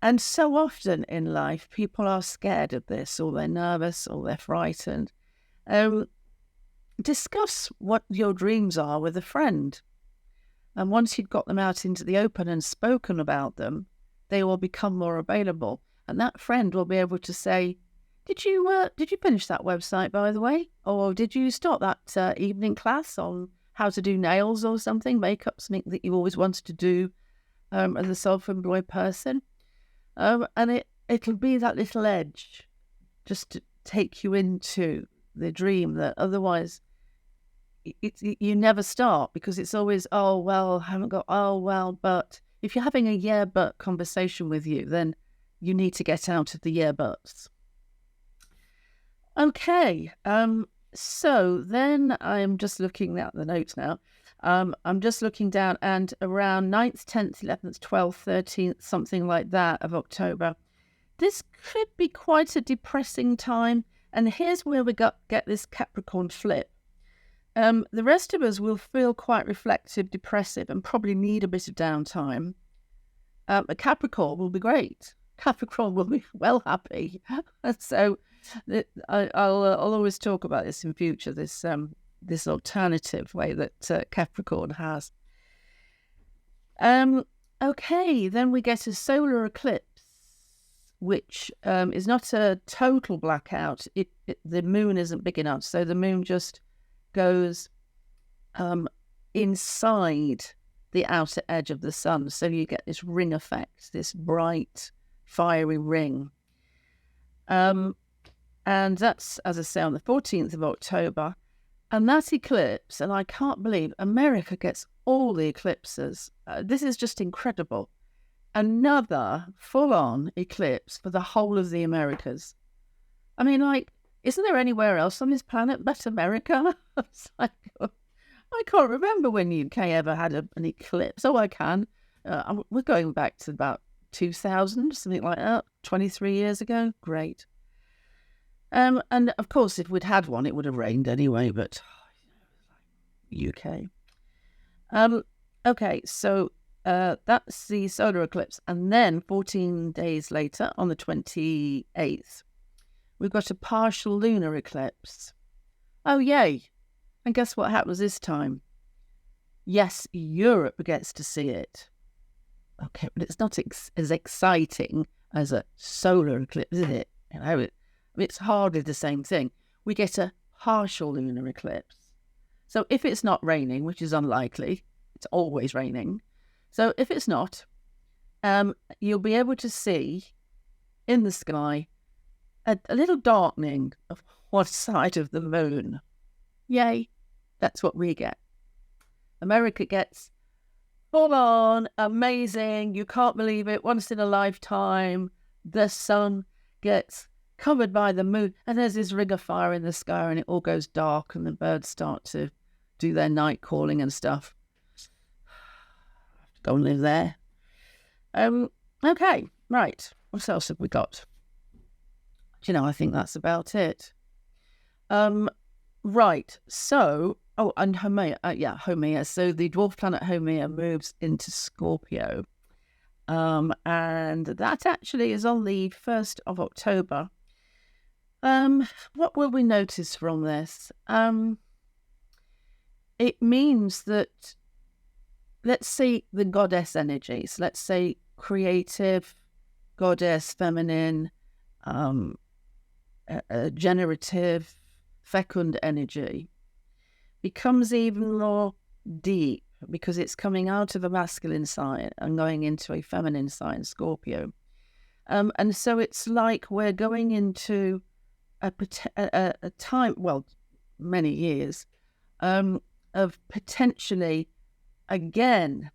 B: And so often in life, people are scared of this, or they're nervous, or they're frightened. Discuss what your dreams are with a friend. And once you've got them out into the open and spoken about them, they will become more available. And that friend will be able to say, Did you finish that website, by the way, or did you start that evening class on how to do nails or something, makeup, something that you always wanted to do as a self-employed person? And it'll be that little edge just to take you into the dream that otherwise you never start, because it's always, oh, well, I haven't got, oh, well, but if you're having a yeah, but conversation with you, then you need to get out of the yeah, buts. Okay, so then I'm just looking at the notes now. I'm just looking down, and around 9th, 10th, 11th, 12th, 13th, something like that of October, this could be quite a depressing time. And here's where we get this Capricorn flip. The rest of us will feel quite reflective, depressive, and probably need a bit of downtime. A Capricorn will be great. Capricorn will be well happy. So I'll always talk about this in future, this alternative way that Capricorn has. Okay, then we get a solar eclipse, which is not a total blackout. The moon isn't big enough, so the moon just goes inside the outer edge of the sun. So you get this ring effect, this bright, fiery ring. And that's, as I say, on the 14th of October. And that eclipse, and I can't believe America gets all the eclipses. This is just incredible. Another full-on eclipse for the whole of the Americas. I mean, like, isn't there anywhere else on this planet but America? It's like, I can't remember when UK ever had an eclipse. Oh, I can. We're going back to about 2000, something like that, 23 years ago. Great. And of course, if we'd had one, it would have rained anyway, but UK. Okay, so that's the solar eclipse. And then 14 days later, on the 28th, we've got a partial lunar eclipse. Oh, yay. And guess what happens this time? Yes, Europe gets to see it. Okay, but it's not as exciting as a solar eclipse, is it? You know, it's hardly the same thing. We get a partial lunar eclipse. So if it's not raining, which is unlikely, it's always raining. So if it's not, you'll be able to see in the sky a little darkening of one side of the moon. Yay, that's what we get. America gets full on, amazing, you can't believe it, once in a lifetime, the sun gets covered by the moon, and there's this ring of fire in the sky, and it all goes dark, and the birds start to do their night calling and stuff. I have to go and live there. Okay, right, what else have we got? Do you know, I think that's about it. Right, so, and Haumea, Haumea. So the dwarf planet Haumea moves into Scorpio. And that actually is on the 1st of October. What will we notice from this? It means that, let's say, the goddess energies, let's say creative, goddess, feminine, generative, fecund energy becomes even more deep because it's coming out of a masculine sign and going into a feminine sign, Scorpio. And so it's like we're going into a time, well, many years, of potentially, again,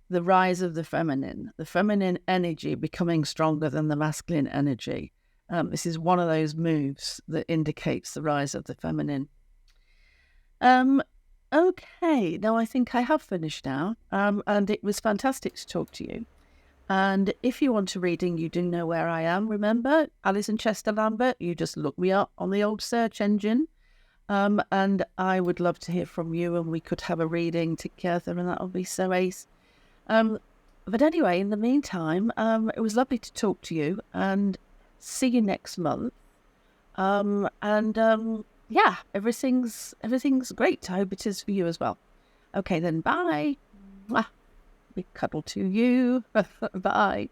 B: the rise of the feminine energy becoming stronger than the masculine energy. This is one of those moves that indicates the rise of the feminine. Okay, now I think I have finished now, and it was fantastic to talk to you. And if you want a reading, you do know where I am. Remember, Alison Chester Lambert, you just look me up on the old search engine. And I would love to hear from you, and we could have a reading together, and that would be so ace. But anyway, in the meantime, it was lovely to talk to you, and see you next month. Yeah, everything's great. I hope it is for you as well. Okay, then bye. Mwah. Big cuddle to you. Bye.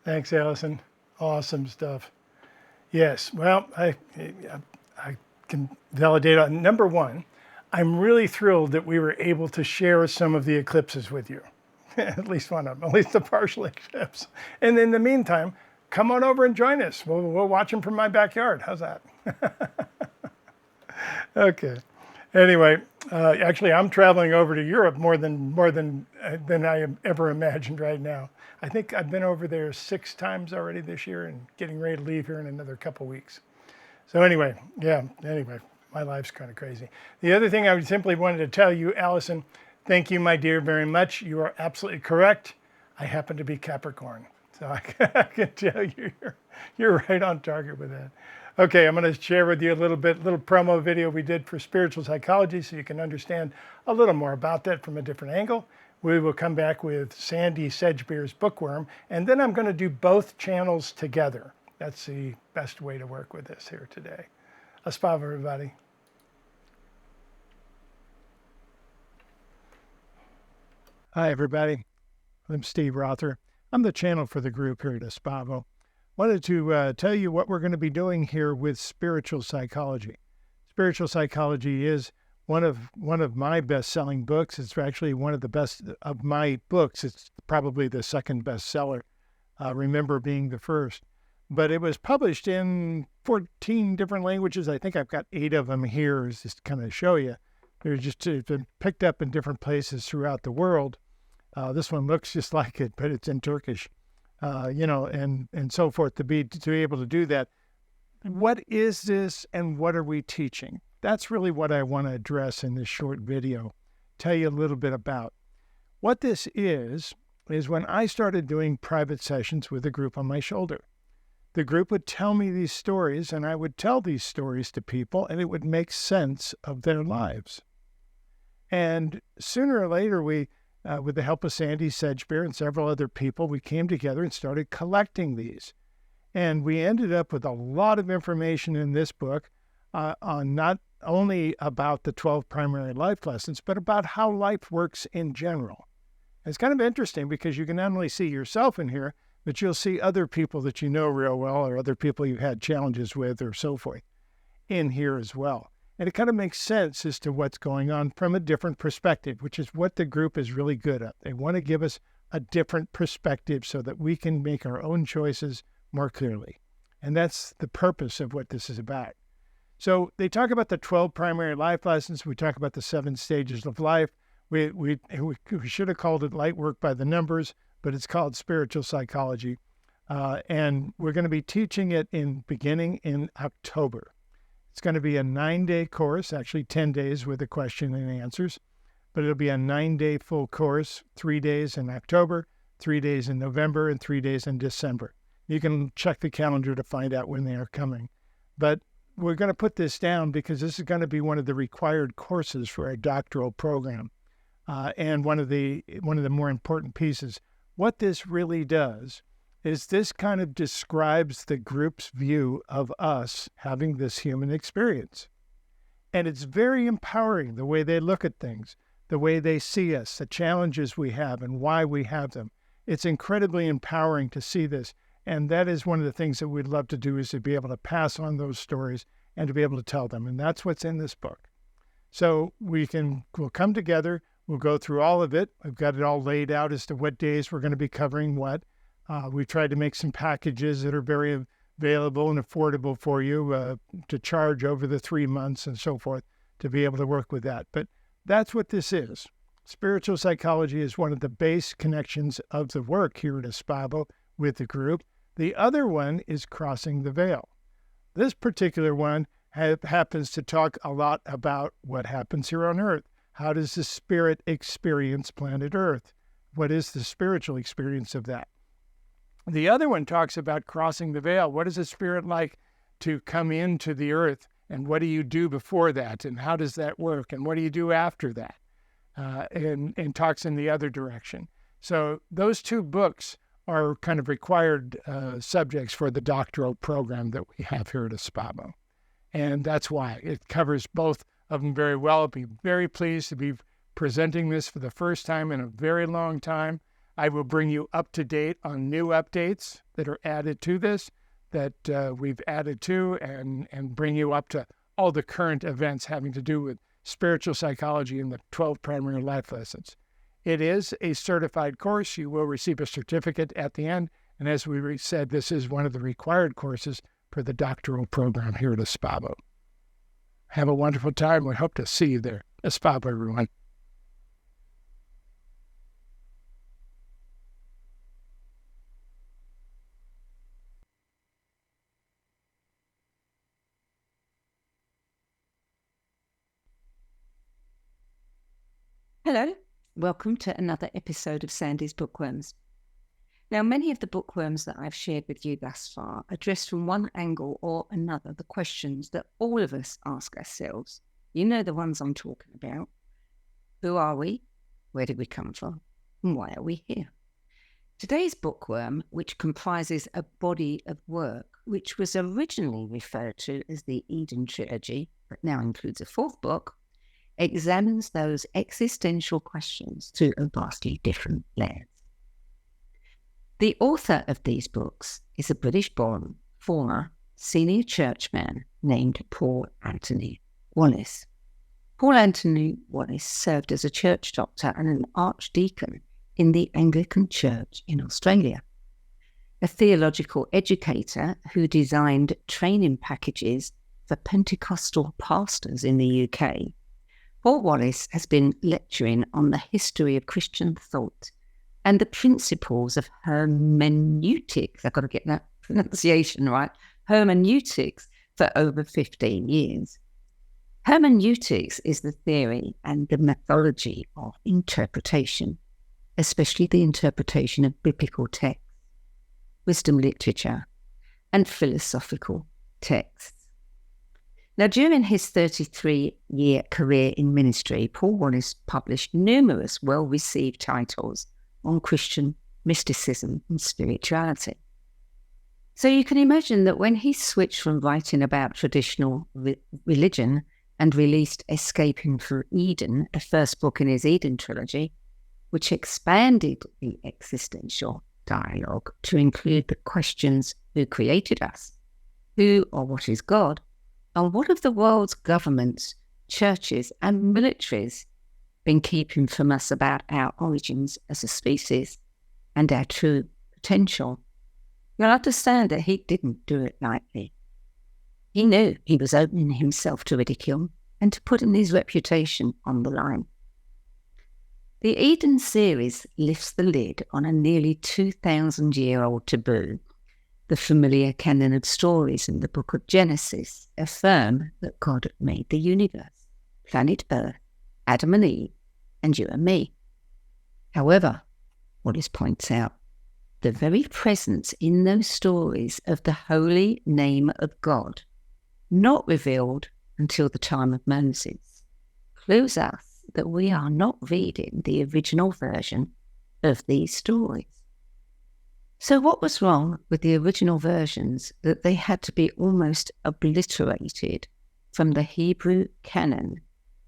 A: Thanks, Allison. Awesome stuff. Yes. Well, I can validate on number one. I'm really thrilled that we were able to share some of the eclipses with you. At least one of them, at least the partial eclipse. And in the meantime, come on over and join us. We'll watch them from my backyard. How's that? Okay. Anyway, actually, I'm traveling over to Europe more than I ever imagined right now. I think I've been over there 6 times already this year, and getting ready to leave here in another couple weeks. So anyway, my life's kind of crazy. The other thing I simply wanted to tell you, Allison, thank you, my dear, very much. You are absolutely correct. I happen to be Capricorn, so I can tell you you're right on target with that. Okay, I'm going to share with you a little promo video we did for spiritual psychology so you can understand a little more about that from a different angle. We will come back with Sandy Sedgbeer's Bookworm, and then I'm going to do both channels together. That's the best way to work with this here today. Aspava, everybody. Hi, everybody. I'm Steve Rother. I'm the channel for the group here at Aspavo. Wanted to tell you what we're going to be doing here with spiritual psychology. Spiritual psychology is one of my best-selling books. It's actually one of the best of my books. It's probably the second bestseller. Remember being the first. But it was published in 14 different languages. I think I've got 8 of them here, just to kind of show you. It's been picked up in different places throughout the world. This one looks just like it, but it's in Turkish, and so forth. To be able to do that. What is this, and what are we teaching? That's really what I want to address in this short video. Tell you a little bit about what this is when I started doing private sessions with a group on my shoulder. The group would tell me these stories, and I would tell these stories to people, and it would make sense of their lives. And sooner or later, we, with the help of Sandy Sedgbeer and several other people, we came together and started collecting these. And we ended up with a lot of information in this book on not only about the 12 primary life lessons, but about how life works in general. It's kind of interesting because you can not only see yourself in here, but you'll see other people that you know real well, or other people you've had challenges with, or so forth, in here as well. And it kind of makes sense as to what's going on from a different perspective, which is what the group is really good at. They want to give us a different perspective so that we can make our own choices more clearly. And that's the purpose of what this is about. So they talk about the 12 primary life lessons. We talk about the 7 stages of life. We should have called it Light Work by the Numbers, but it's called spiritual psychology. And we're going to be teaching it beginning in October. It's going to be a 9-day course, actually 10 days with a question and answers, but it'll be a 9-day full course, 3 days in October, 3 days in November, and 3 days in December. You can check the calendar to find out when they are coming. But we're going to put this down because this is going to be one of the required courses for our doctoral program. And one of the more important pieces. What this really does is this kind of describes the group's view of us having this human experience. And it's very empowering, the way they look at things, the way they see us, the challenges we have and why we have them. It's incredibly empowering to see this. And that is one of the things that we'd love to do, is to be able to pass on those stories and to be able to tell them. And that's what's in this book. So we'll come together. We'll go through all of it. I've got it all laid out as to what days we're going to be covering what. We've tried to make some packages that are very available and affordable for you to charge over the 3 months and so forth to be able to work with that. But that's what this is. Spiritual psychology is one of the base connections of the work here at Aspavo with the group. The other one is crossing the veil. This particular one happens to talk a lot about what happens here on Earth. How does the spirit experience planet Earth? What is the spiritual experience of that? The other one talks about crossing the veil. What is a spirit like to come into the Earth? And what do you do before that? And how does that work? And what do you do after that? And talks in the other direction. So those 2 books are kind of required subjects for the doctoral program that we have here at Aspavo. And that's why it covers both of them very well. I'll be very pleased to be presenting this for the first time in a very long time. I will bring you up to date on new updates that are added to this, that we've added to, and bring you up to all the current events having to do with spiritual psychology and the 12 primary life lessons. It is a certified course. You will receive a certificate at the end. And as we said, this is one of the required courses for the doctoral program here at Espavo. Have a wonderful time. We hope to see you there. Espavo, everyone.
C: Hello, welcome to another episode of Sandy's Bookworms. Now, many of the bookworms that I've shared with you thus far address from one angle or another the questions that all of us ask ourselves. You know the ones I'm talking about. Who are we? Where did we come from? And why are we here? Today's bookworm, which comprises a body of work, which was originally referred to as the Eden Trilogy, but now includes a fourth book, examines those existential questions through a vastly different lens. The author of these books is a British-born, former senior churchman named Paul Anthony Wallis. Paul Anthony Wallis served as a church doctor and an archdeacon in the Anglican Church in Australia. A theological educator who designed training packages for Pentecostal pastors in the UK, Paul Wallis has been lecturing on the history of Christian thought and the principles of hermeneutics. I've got to get that pronunciation right. Hermeneutics for over 15 years. Hermeneutics is the theory and the methodology of interpretation, especially the interpretation of biblical texts, wisdom literature, and philosophical texts. Now, during his 33-year career in ministry, Paul Wallis published numerous well-received titles on Christian mysticism and spirituality. So you can imagine that when he switched from writing about traditional religion and released Escaping from Eden, the first book in his Eden trilogy, which expanded the existential dialogue to include the questions: who created us? Who or what is God? And what have the world's governments, churches, and militaries been keeping from us about our origins as a species and our true potential? You'll understand that he didn't do it lightly. He knew he was opening himself to ridicule and to putting his reputation on the line. The Eden series lifts the lid on a nearly 2,000-year-old taboo. The familiar canon of stories in the book of Genesis affirm that God made the universe, planet Earth, Adam and Eve, and you and me. However, Wallis points out, the very presence in those stories of the holy name of God, not revealed until the time of Moses, clues us that we are not reading the original version of these stories. So what was wrong with the original versions that they had to be almost obliterated from the Hebrew canon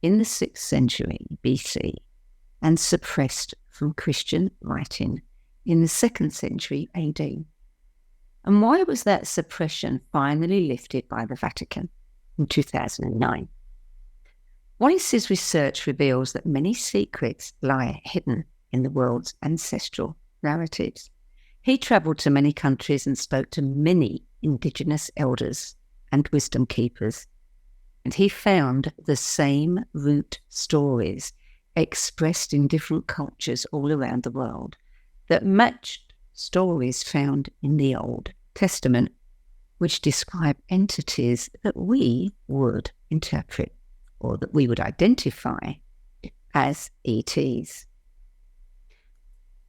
C: in the 6th century BC and suppressed from Christian writing in the 2nd century AD? And why was that suppression finally lifted by the Vatican in 2009? Wallis's research reveals that many secrets lie hidden in the world's ancestral narratives. He travelled to many countries and spoke to many indigenous elders and wisdom keepers, and he found the same root stories expressed in different cultures all around the world that matched stories found in the Old Testament, which describe entities that we would interpret or that we would identify as ETs.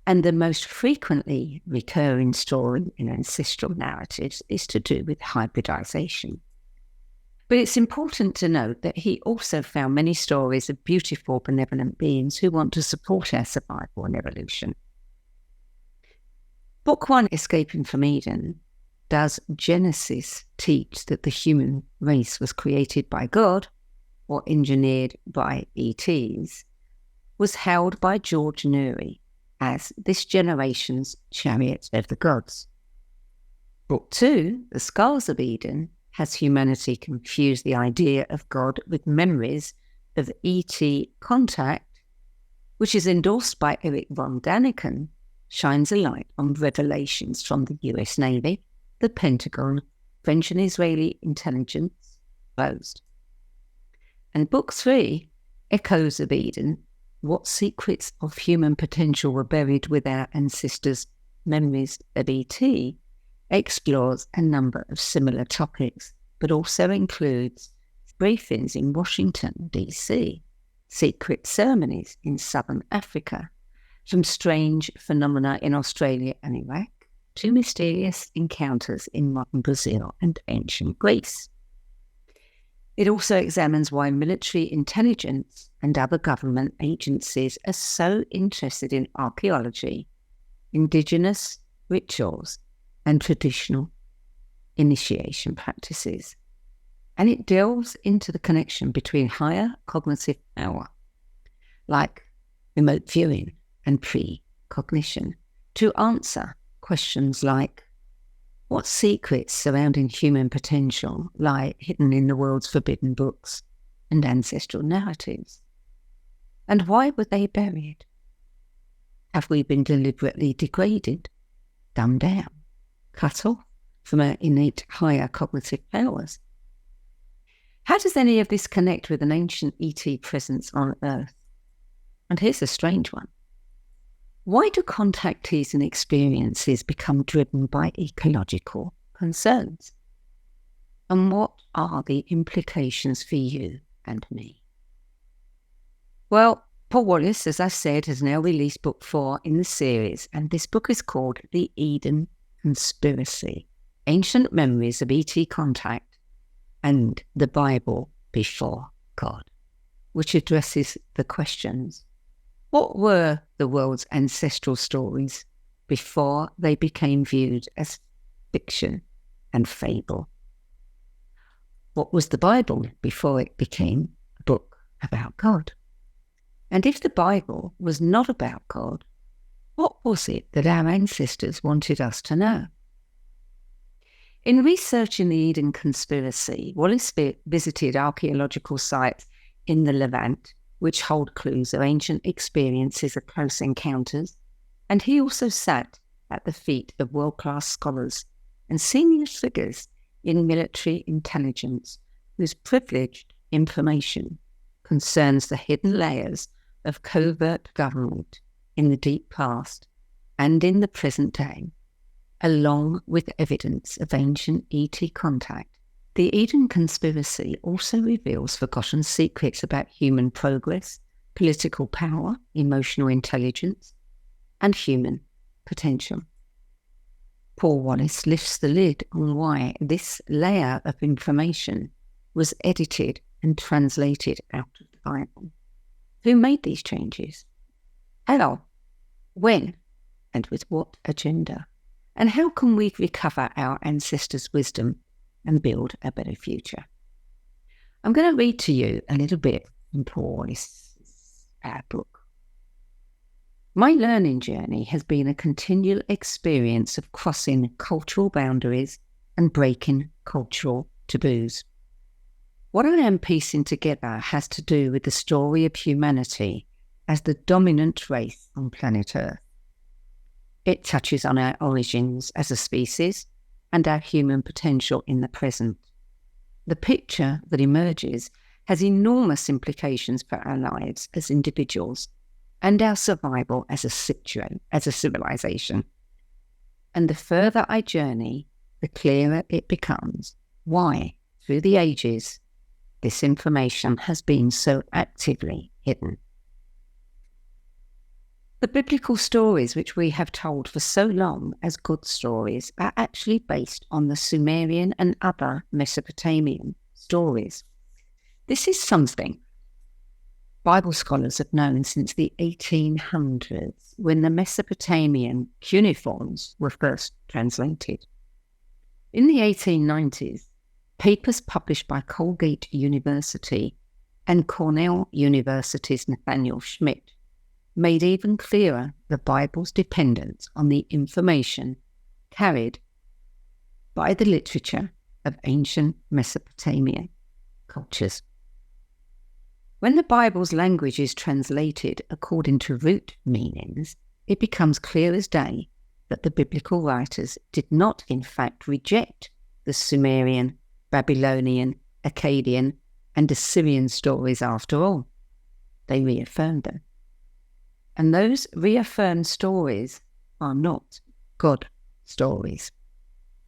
C: And the most frequently recurring story in ancestral narratives is to do with hybridization. But it's important to note that he also found many stories of beautiful, benevolent beings who want to support our survival and evolution. Book 1, Escaping from Eden, does Genesis teach that the human race was created by God or engineered by ETs, was held by George Newry as this generation's Chariot of the Gods. Book 2, The Scars of Eden, has humanity confuse the idea of God with memories of ET contact, which is endorsed by Eric von Daniken, shines a light on revelations from the US Navy, the Pentagon, French and Israeli intelligence, closed. And Book 3, Echoes of Eden, What Secrets of Human Potential Were Buried with Our Ancestors' Memories of ET, explores a number of similar topics, but also includes briefings in Washington, D.C., secret ceremonies in southern Africa, from strange phenomena in Australia and Iraq to mysterious encounters in modern Brazil and ancient Greece. It also examines why military intelligence and other government agencies are so interested in archaeology, indigenous rituals, and traditional initiation practices. And it delves into the connection between higher cognitive power, like remote viewing and precognition, to answer questions like, what secrets surrounding human potential lie hidden in the world's forbidden books and ancestral narratives? And why were they buried? Have we been deliberately degraded, dumbed down, cut off from our innate higher cognitive powers? How does any of this connect with an ancient ET presence on Earth? And here's a strange one. Why do contactees and experiences become driven by ecological concerns? And what are the implications for you and me? Well, Paul Wallace, as I said, has now released book 4 in the series, and this book is called The Eden Conspiracy, Ancient Memories of ET Contact and the Bible Before God, which addresses the questions: what were the world's ancestral stories before they became viewed as fiction and fable? What was the Bible before it became a book about God? And if the Bible was not about God, what was it that our ancestors wanted us to know? In researching the Eden Conspiracy, Wallace visited archaeological sites in the Levant, which hold clues of ancient experiences of close encounters, and he also sat at the feet of world-class scholars and senior figures in military intelligence whose privileged information concerns the hidden layers of covert government in the deep past and in the present day, along with evidence of ancient ET contact. The Eden Conspiracy also reveals forgotten secrets about human progress, political power, emotional intelligence, and human potential. Paul Wallace lifts the lid on why this layer of information was edited and translated out of the Bible. Who made these changes? How? When? And with what agenda? And how can we recover our ancestors' wisdom and build a better future? I'm going to read to you a little bit from Paul Wallace's book. My learning journey has been a continual experience of crossing cultural boundaries and breaking cultural taboos. What I am piecing together has to do with the story of humanity as the dominant race on planet Earth. It touches on our origins as a species and our human potential in the present. The picture that emerges has enormous implications for our lives as individuals and our survival as a civilization. And the further I journey, the clearer it becomes why, through the ages, this information has been so actively hidden. The biblical stories which we have told for so long as good stories are actually based on the Sumerian and other Mesopotamian stories. This is something Bible scholars have known since the 1800s, when the Mesopotamian cuneiforms were first translated. In the 1890s, papers published by Colgate University and Cornell University's Nathaniel Schmidt made even clearer the Bible's dependence on the information carried by the literature of ancient Mesopotamian cultures. When the Bible's language is translated according to root meanings, it becomes clear as day that the biblical writers did not in fact reject the Sumerian, Babylonian, Akkadian, and Assyrian stories after all. They reaffirmed them. And those reaffirmed stories are not God stories.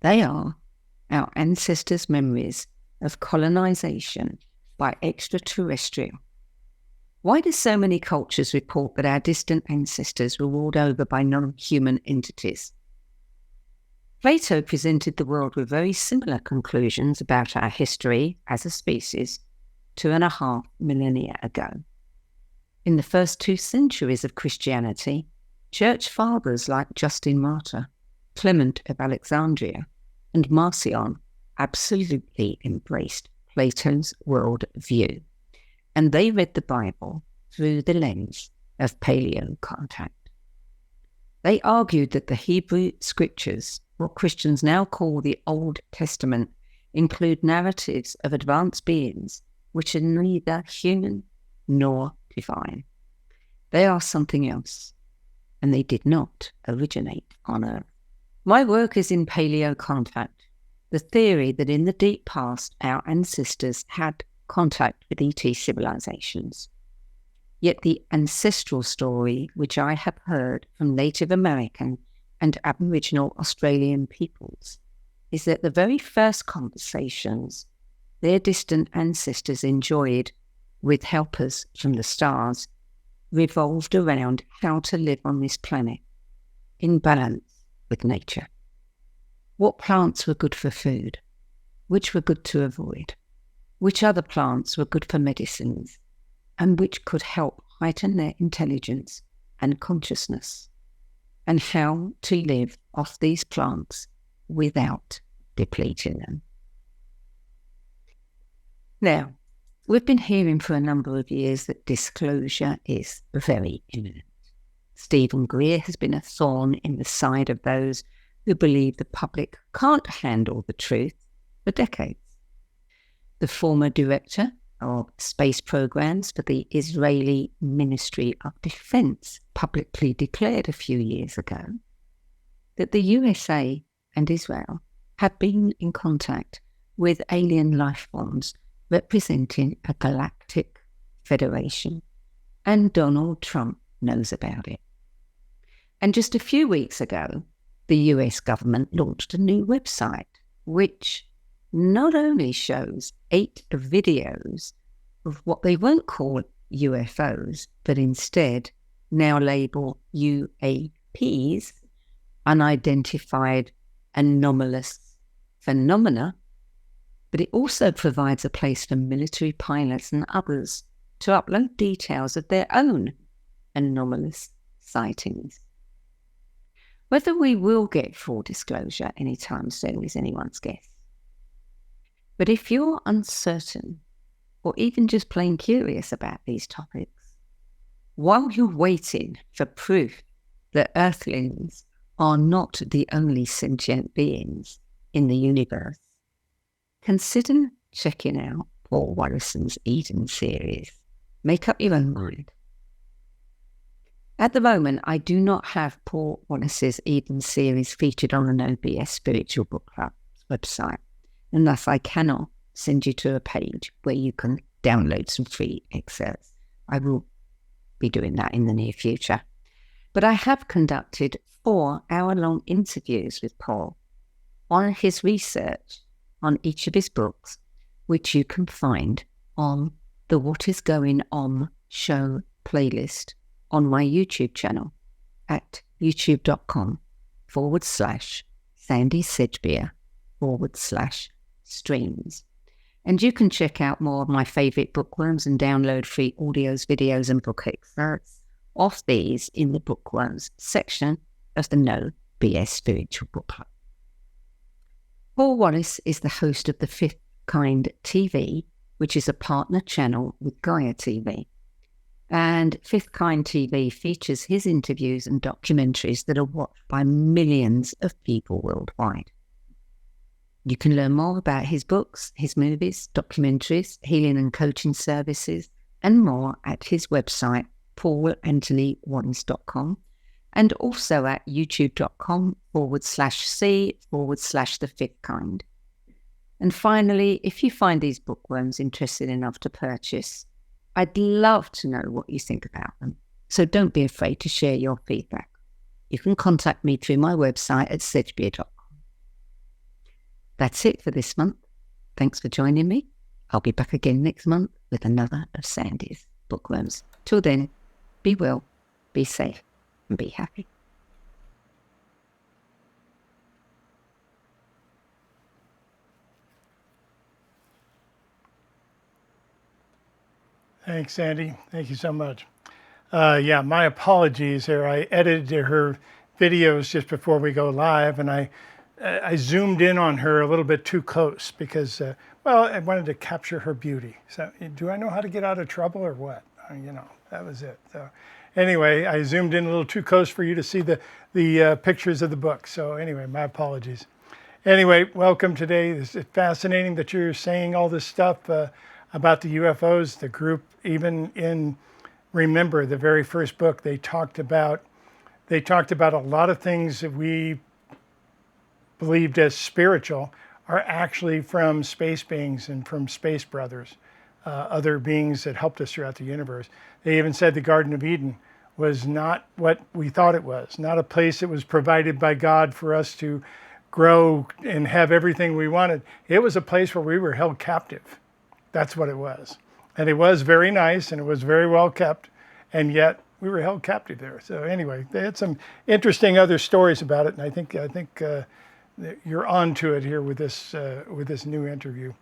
C: They are our ancestors' memories of colonization by extraterrestrial. Why do so many cultures report that our distant ancestors were ruled over by non-human entities? Plato presented the world with very similar conclusions about our history as a species 2.5 millennia ago. In the first 2 centuries of Christianity, church fathers like Justin Martyr, Clement of Alexandria, and Marcion absolutely embraced Plato's world view, and they read the Bible through the lens of paleocontact. They argued that the Hebrew scriptures, what Christians now call the Old Testament, include narratives of advanced beings which are neither human nor divine. They are something else, and they did not originate on Earth. My work is in paleocontact, the theory that in the deep past our ancestors had contact with ET civilizations. Yet the ancestral story which I have heard from Native American and Aboriginal Australian peoples is that the very first conversations their distant ancestors enjoyed with helpers from the stars revolved around how to live on this planet in balance with nature. What plants were good for food? Which were good to avoid? Which other plants were good for medicines? And which could help heighten their intelligence and consciousness? And how to live off these plants without depleting them. Now, we've been hearing for a number of years that disclosure is very imminent. Stephen Greer has been a thorn in the side of those who believe the public can't handle the truth for decades. The former director of space programs for the Israeli Ministry of Defense publicly declared a few years ago that the USA and Israel have been in contact with alien life forms representing a galactic federation, and Donald Trump knows about it. And just a few weeks ago, the US government launched a new website, which not only shows 8 videos of what they won't call UFOs, but instead now label UAPs, unidentified anomalous phenomena, but it also provides a place for military pilots and others to upload details of their own anomalous sightings. Whether we will get full disclosure anytime soon is anyone's guess. But if you're uncertain, or even just plain curious about these topics, while you're waiting for proof that Earthlings are not the only sentient beings in the universe, consider checking out Paul Wallison's Eden series. Make up your own mind. At the moment, I do not have Paul Wallis's Eden series featured on the OBS Spiritual Book Club's website, and thus I cannot send you to a page where you can download some free excerpts. I will be doing that in the near future. But I have conducted 4-hour-long interviews with Paul on his research on each of his books, which you can find on the What Is Going On show playlist on my YouTube channel at youtube.com/SandySedgbeer/streams. And you can check out more of my favourite bookworms and download free audios, videos and book excerpts of these in the bookworms section of the No BS Spiritual Book Club. Paul Wallis is the host of the Fifth Kind TV, which is a partner channel with Gaia TV. And Fifth Kind TV features his interviews and documentaries that are watched by millions of people worldwide. You can learn more about his books, his movies, documentaries, healing and coaching services, and more at his website, paulanthonyones.com, and also at youtube.com/c/the fifth kind. And finally, if you find these bookworms interesting enough to purchase, I'd love to know what you think about them. So don't be afraid to share your feedback. You can contact me through my website at sedgbeer.com. That's it for this month. Thanks for joining me. I'll be back again next month with another of Sandy's bookworms. Till then, be well, be safe, and be happy.
A: Thanks, Sandy. Thank you so much. Yeah, my apologies here. I edited her videos just before we go live, and I zoomed in on her a little bit too close because, well, I wanted to capture her beauty. So do I know how to get out of trouble or what? That was it. So anyway, I zoomed in a little too close for you to see the pictures of the book. So anyway, my apologies. Anyway, welcome today. It's fascinating that you're saying all this stuff about the UFOs. The group, even in Remember, the very first book, they talked about a lot of things that we believed as spiritual are actually from space beings and from space brothers, other beings that helped us throughout the universe. They even said the Garden of Eden was not what we thought it was, not a place that was provided by God for us to grow and have everything we wanted. It was a place where we were held captive. That's what it was. And it was very nice and it was very well kept, and yet we were held captive there. So anyway, they had some interesting other stories about it, and I think you're on to it here with this new interview.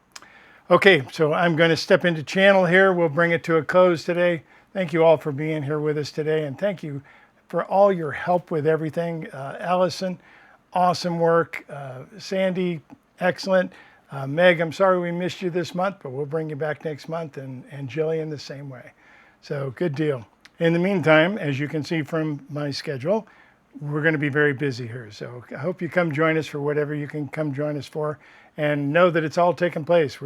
A: Okay, so I'm going to step into channel here. We'll bring it to a close today. Thank you all for being here with us today, and thank you for all your help with everything. Allison, awesome work. Sandy, excellent. Meg, I'm sorry we missed you this month, but we'll bring you back next month, and Jillian the same way. So good deal. In the meantime, as you can see from my schedule, we're going to be very busy here. So I hope you come join us for whatever you can come join us for, and know that it's all taking place.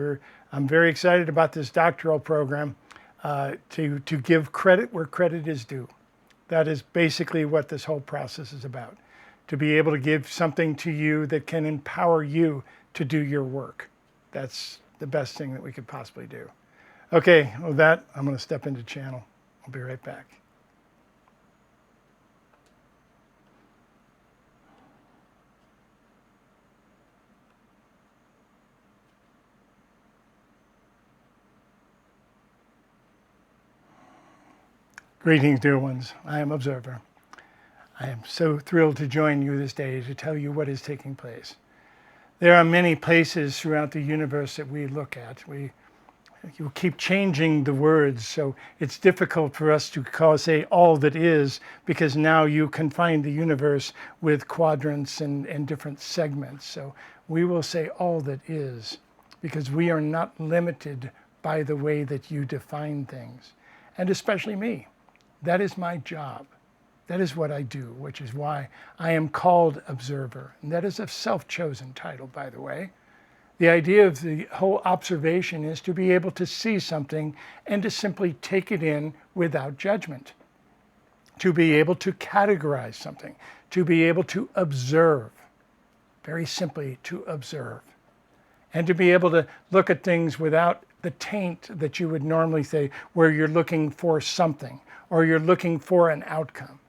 A: I'm very excited about this doctoral program to give credit where credit is due. That is basically what this whole process is about, to be able to give something to you that can empower you to do your work. That's the best thing that we could possibly do. Okay, with that, I'm going to step into channel. I'll be right back. Greetings, dear ones. I am Observer. I am so thrilled to join you this day to tell you what is taking place. There are many places throughout the universe that we look at. You keep changing the words, so it's difficult for us to say all that is, because now you confine the universe with quadrants and different segments. So we will say all that is, because we are not limited by the way that you define things, and especially me. That is my job. That is what I do, which is why I am called Observer. And that is a self-chosen title, by the way. The idea of the whole observation is to be able to see something and to simply take it in without judgment. To be able to categorize something, to be able to observe, very simply to observe. And to be able to look at things without the taint that you would normally say, where you're looking for something or you're looking for an outcome.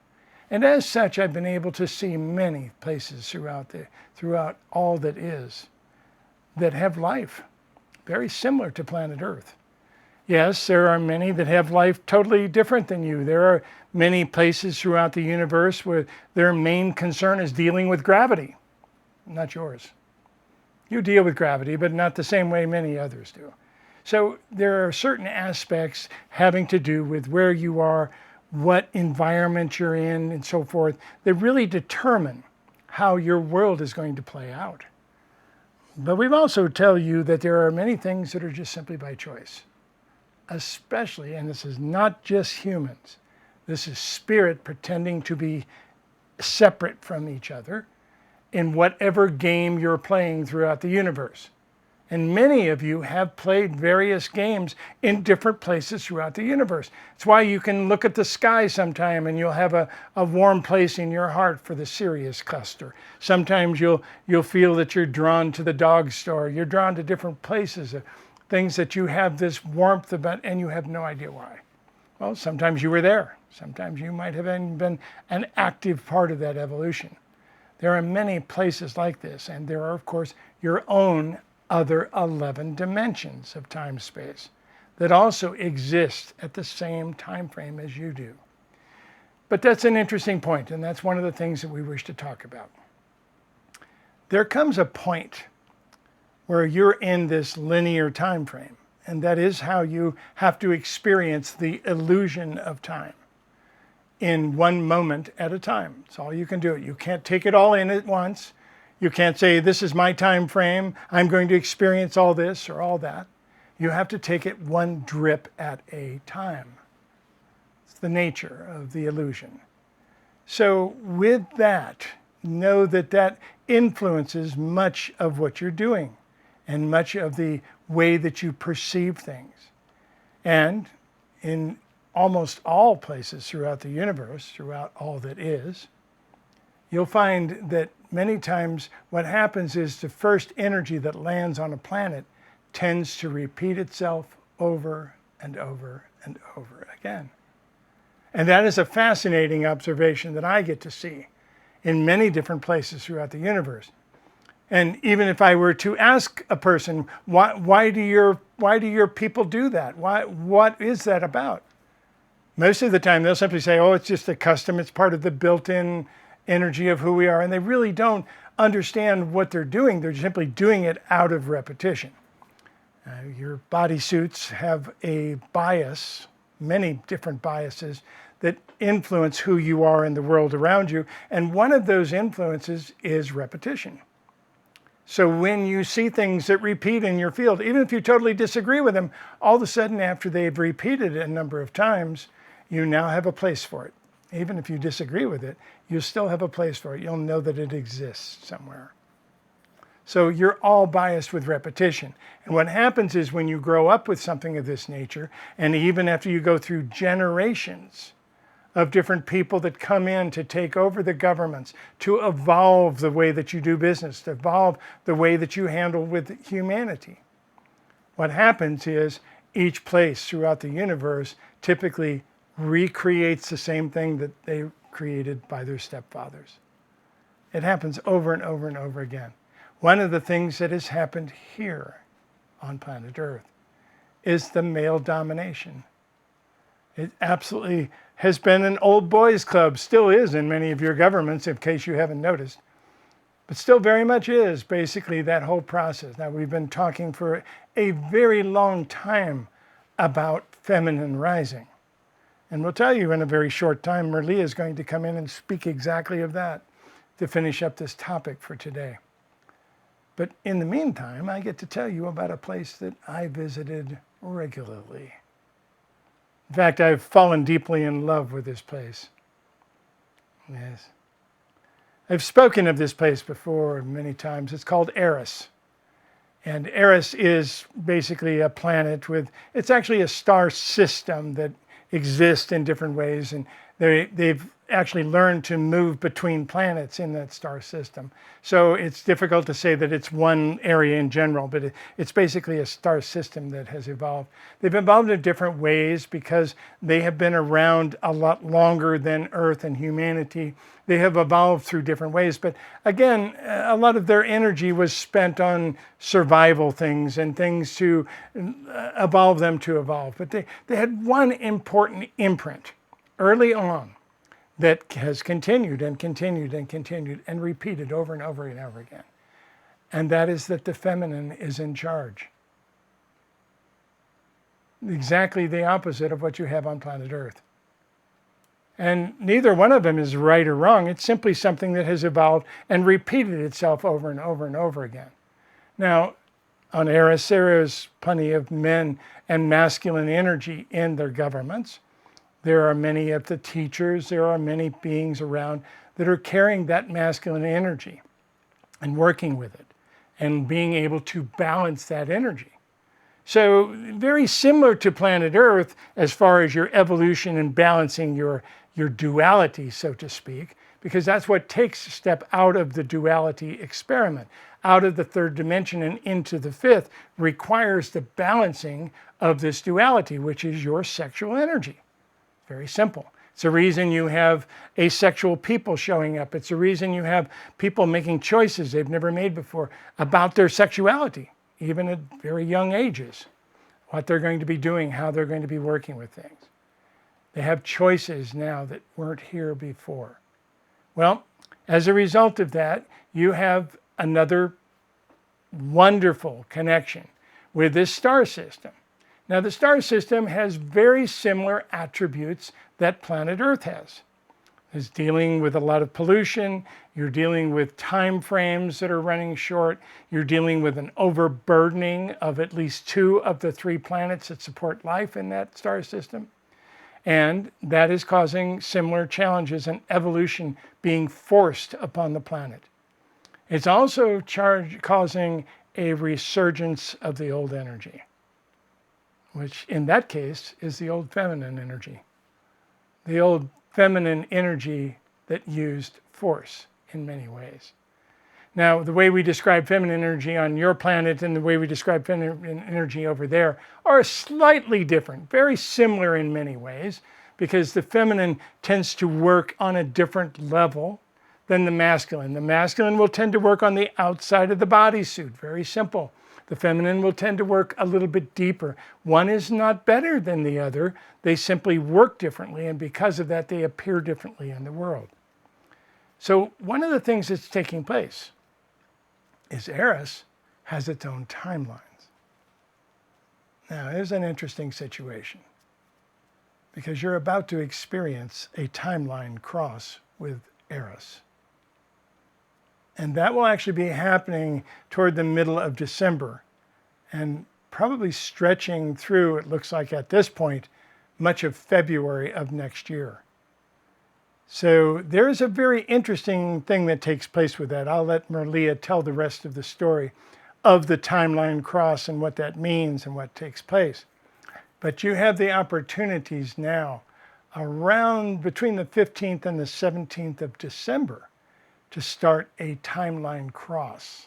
A: And as such, I've been able to see many places throughout all that is, that have life, very similar to planet Earth. Yes, there are many that have life totally different than you. There are many places throughout the universe where their main concern is dealing with gravity, not yours. You deal with gravity, but not the same way many others do. So there are certain aspects having to do with where you are, what environment you're in, and so forth, that really determine how your world is going to play out. But we've also tell you that there are many things that are just simply by choice. especially, and this is not just humans, this is spirit pretending to be separate from each other in whatever game you're playing throughout the universe. And many of you have played various games in different places throughout the universe. It's why you can look at the sky sometime and you'll have a warm place in your heart for the Sirius cluster. Sometimes you'll feel that you're drawn to the dog store. You're drawn to different places, things that you have this warmth about, and you have no idea why. Well, sometimes you were there. Sometimes you might have been an active part of that evolution. There are many places like this, and there are, of course, your own other 11 dimensions of time-space that also exist at the same time frame as you do. But that's an interesting point, and that's one of the things that we wish to talk about. There comes a point where you're in this linear time frame, and that is how you have to experience the illusion of time in one moment at a time. That's all you can do. You can't take it all in at once. You can't say, this is my time frame, I'm going to experience all this or all that. You have to take it one drip at a time. It's the nature of the illusion. So with that, know that that influences much of what you're doing and much of the way that you perceive things. And in almost all places throughout the universe, throughout all that is, you'll find that many times what happens is the first energy that lands on a planet tends to repeat itself over and over and over again. And that is a fascinating observation that I get to see in many different places throughout the universe. And even if I were to ask a person, why do your people do that? What is that about? Most of the time they'll simply say, oh, it's just a custom, it's part of the built-in energy of who we are, and they really don't understand what they're doing. They're simply doing it out of repetition. Your bodysuits have a bias, many different biases that influence who you are in the world around you, and one of those influences is repetition. So when you see things that repeat in your field, even if you totally disagree with them, all of a sudden after they've repeated it a number of times, you now have a place for it. Even if you disagree with it, you still have a place for it. You'll know that it exists somewhere. So you're all biased with repetition. And what happens is when you grow up with something of this nature, and even after you go through generations of different people that come in to take over the governments, to evolve the way that you do business, to evolve the way that you handle with humanity, what happens is each place throughout the universe typically recreates the same thing that they created by their stepfathers. It happens over and over and over again. One of the things that has happened here on planet Earth is the male domination. It absolutely has been an old boys club, still is in many of your governments, in case you haven't noticed, but still very much is basically that whole process. Now, we've been talking for a very long time about feminine rising. And we'll tell you in a very short time, Merlia is going to come in and speak exactly of that to finish up this topic for today. But in the meantime, I get to tell you about a place that I visited regularly. In fact, I've fallen deeply in love with this place. Yes. I've spoken of this place before many times. It's called Eris. And Eris is basically a planet with, it's actually a star system that exist in different ways, and they've actually learned to move between planets in that star system. So it's difficult to say that it's one area in general, but it's basically a star system that has evolved. They've evolved in different ways because they have been around a lot longer than Earth and humanity. They have evolved through different ways, but again, a lot of their energy was spent on survival things and things to evolve them to evolve. But they had one important imprint early on that has continued and continued and continued and repeated over and over and over again. And that is that the feminine is in charge. Exactly the opposite of what you have on planet Earth. And neither one of them is right or wrong. It's simply something that has evolved and repeated itself over and over and over again. Now, On Eris, there is plenty of men and masculine energy in their governments. There are many of the teachers, there are many beings around that are carrying that masculine energy and working with it and being able to balance that energy. So very similar to planet Earth as far as your evolution and balancing your duality, so to speak, because that's what takes a step out of the duality experiment, out of the third dimension and into the fifth, requires the balancing of this duality, which is your sexual energy. Very simple. It's the reason you have asexual people showing up. It's the reason you have people making choices they've never made before about their sexuality, even at very young ages, what they're going to be doing, how they're going to be working with things. They have choices now that weren't here before. Well, as a result of that, you have another wonderful connection with this star system. Now, the star system has very similar attributes that planet Earth has. It's dealing with a lot of pollution. You're dealing with time frames that are running short. You're dealing with an overburdening of at least 2 of the 3 planets that support life in that star system. And that is causing similar challenges and evolution being forced upon the planet. It's also causing a resurgence of the old energy, which in that case is the old feminine energy. The old feminine energy that used force in many ways. Now, the way we describe feminine energy on your planet and the way we describe feminine energy over there are slightly different, very similar in many ways, because the feminine tends to work on a different level than the masculine. The masculine will tend to work on the outside of the bodysuit, very simple. The feminine will tend to work a little bit deeper. One is not better than the other. They simply work differently, and because of that, they appear differently in the world. So one of the things that's taking place is Eris has its own timelines. Now, here's an interesting situation, because you're about to experience a timeline cross with Eris. And that will actually be happening toward the middle of December and probably stretching through, it looks like at this point, much of February of next year. So there's a very interesting thing that takes place with that. I'll let Merlia tell the rest of the story of the timeline cross and what that means and what takes place. But you have the opportunities now around between the 15th and the 17th of December to start a timeline cross.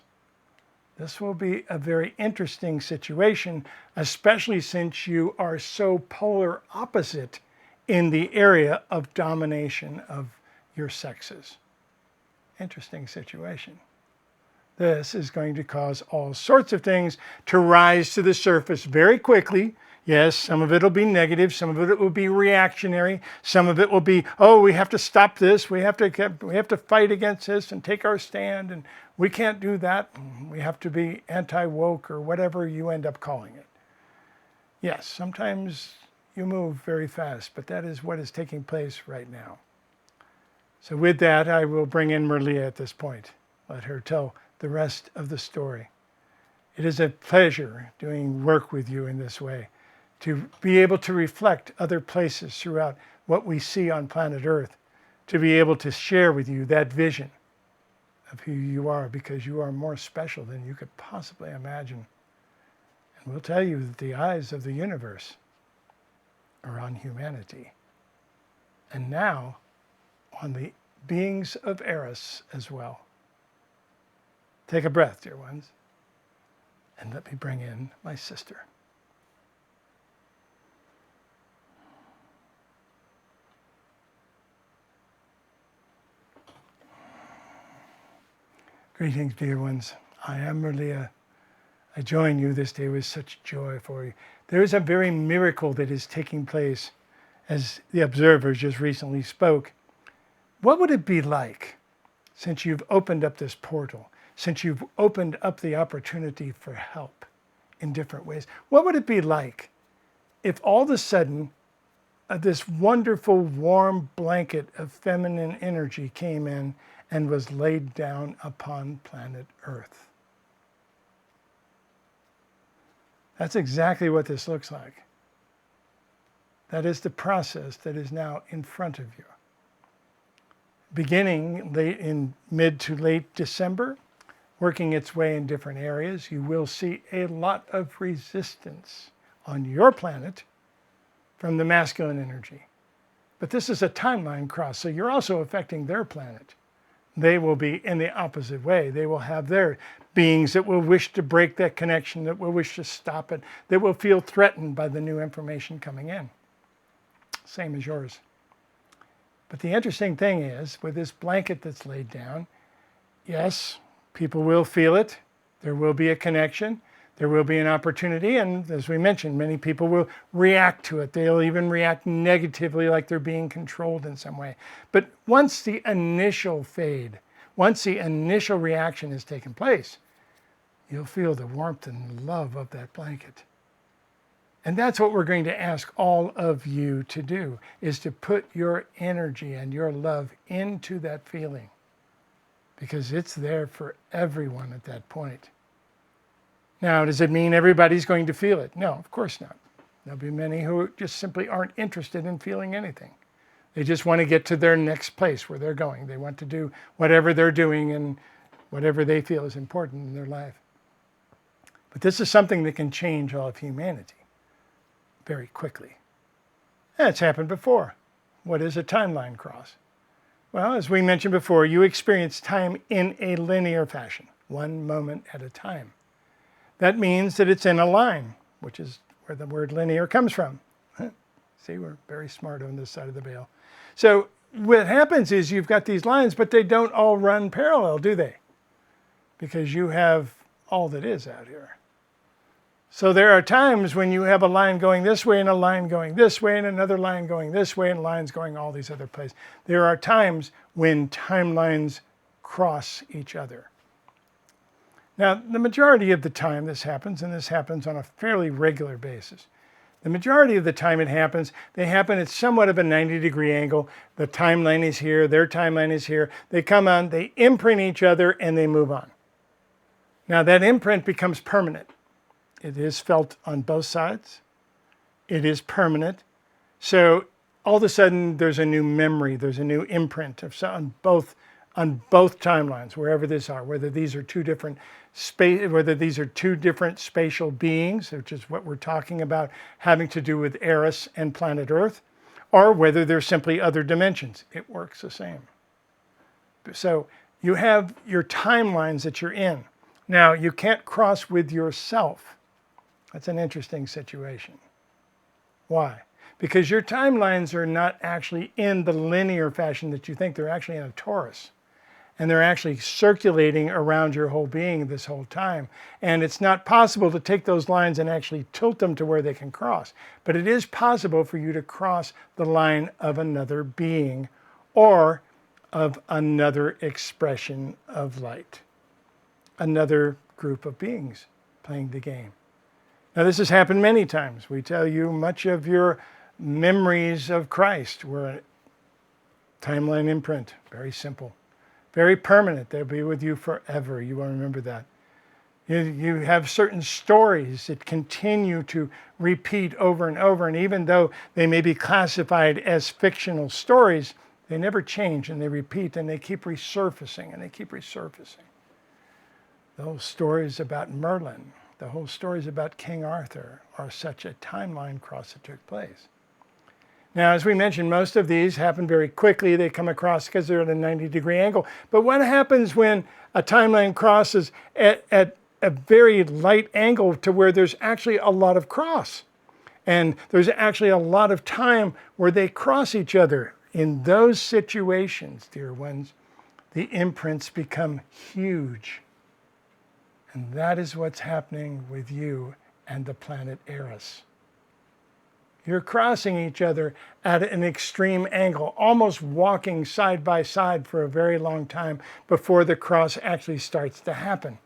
A: This will be a very interesting situation, especially since you are so polar opposite in the area of domination of your sexes. Interesting situation. This is going to cause all sorts of things to rise to the surface very quickly. Yes, some of it will be negative, some of it will be reactionary, some of it will be, oh, we have to stop this, we have to fight against this and take our stand, and we can't do that. We have to be anti-woke or whatever you end up calling it. Yes, sometimes you move very fast, but that is what is taking place right now. So with that, I will bring in Merlia at this point. Let her tell the rest of the story. It is a pleasure doing work with you in this way, to be able to reflect other places throughout what we see on planet Earth, to be able to share with you that vision of who you are, because you are more special than you could possibly imagine. And we'll tell you that the eyes of the universe are on humanity, and now on the beings of Eris as well. Take a breath, dear ones, and let me bring in my sister. Greetings, dear ones. I am Merlia. I join you this day with such joy for you. There is a very miracle that is taking place, as the observers just recently spoke. What would it be like, since you've opened up this portal, since you've opened up the opportunity for help in different ways? What would it be like if all of a sudden this wonderful warm blanket of feminine energy came in and was laid down upon planet Earth? That's exactly what this looks like. That is the process that is now in front of you. Beginning in mid to late December, working its way in different areas, you will see a lot of resistance on your planet from the masculine energy. But this is a timeline cross, so you're also affecting their planet. They will be in the opposite way. They will have their beings that will wish to break that connection, that will wish to stop it, that will feel threatened by the new information coming in. Same as yours. But the interesting thing is, with this blanket that's laid down, yes, people will feel it. There will be a connection. There will be an opportunity. And as we mentioned, many people will react to it. They'll even react negatively, like they're being controlled in some way. But once the initial fade, once the initial reaction has taken place, you'll feel the warmth and love of that blanket. And that's what we're going to ask all of you to do, is to put your energy and your love into that feeling, because it's there for everyone at that point. Now, does it mean everybody's going to feel it? No, of course not. There'll be many who just simply aren't interested in feeling anything. They just want to get to their next place where they're going. They want to do whatever they're doing and whatever they feel is important in their life. But this is something that can change all of humanity very quickly. And it's happened before. What is a timeline cross? Well, as we mentioned before, you experience time in a linear fashion, one moment at a time. That means that it's in a line, which is where the word linear comes from. See, we're very smart on this side of the veil. So what happens is you've got these lines, but they don't all run parallel, do they? Because you have all that is out here. So there are times when you have a line going this way and a line going this way and another line going this way and lines going all these other places. There are times when timelines cross each other. Now, the majority of the time this happens, and this happens on a fairly regular basis. The majority of the time it happens, they happen at somewhat of a 90-degree angle. The timeline is here, their timeline is here. They come on, they imprint each other, and they move on. Now, that imprint becomes permanent. It is felt on both sides. It is permanent. So all of a sudden, there's a new memory, there's a new imprint on both timelines, wherever these are, whether these are two different spatial beings, which is what we're talking about, having to do with Eris and planet Earth, or whether they're simply other dimensions. It works the same. So you have your timelines that you're in. Now, you can't cross with yourself. That's an interesting situation. Why? Because your timelines are not actually in the linear fashion that you think. They're actually in a torus. And they're actually circulating around your whole being this whole time. And it's not possible to take those lines and actually tilt them to where they can cross. But it is possible for you to cross the line of another being or of another expression of light. Another group of beings playing the game. Now, this has happened many times. We tell you much of your memories of Christ were a timeline imprint. Very simple. Very permanent. They'll be with you forever. You will remember that. You have certain stories that continue to repeat over and over. And even though they may be classified as fictional stories, they never change and they repeat and they keep resurfacing and they keep resurfacing. Those stories about Merlin, the whole stories about King Arthur are such a timeline cross that took place. Now, as we mentioned, most of these happen very quickly. They come across because they're at a 90-degree angle. But what happens when a timeline crosses at a very light angle to where there's actually a lot of cross? And there's actually a lot of time where they cross each other. In those situations, dear ones, the imprints become huge. And that is what's happening with you and the planet Eris. You're crossing each other at an extreme angle, almost walking side by side for a very long time before the cross actually starts to happen.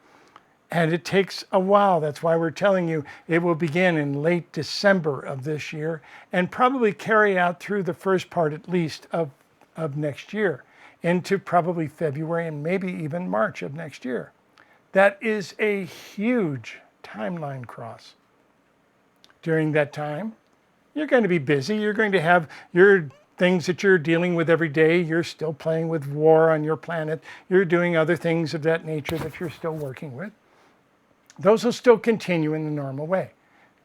A: And it takes a while. That's why we're telling you it will begin in late December of this year and probably carry out through the first part at least of next year into probably February and maybe even March of next year. That is a huge timeline cross. during that time. You're going to be busy. You're going to have your things that you're dealing with every day. You're still playing with war on your planet. You're doing other things of that nature that you're still working with. Those will still continue in the normal way.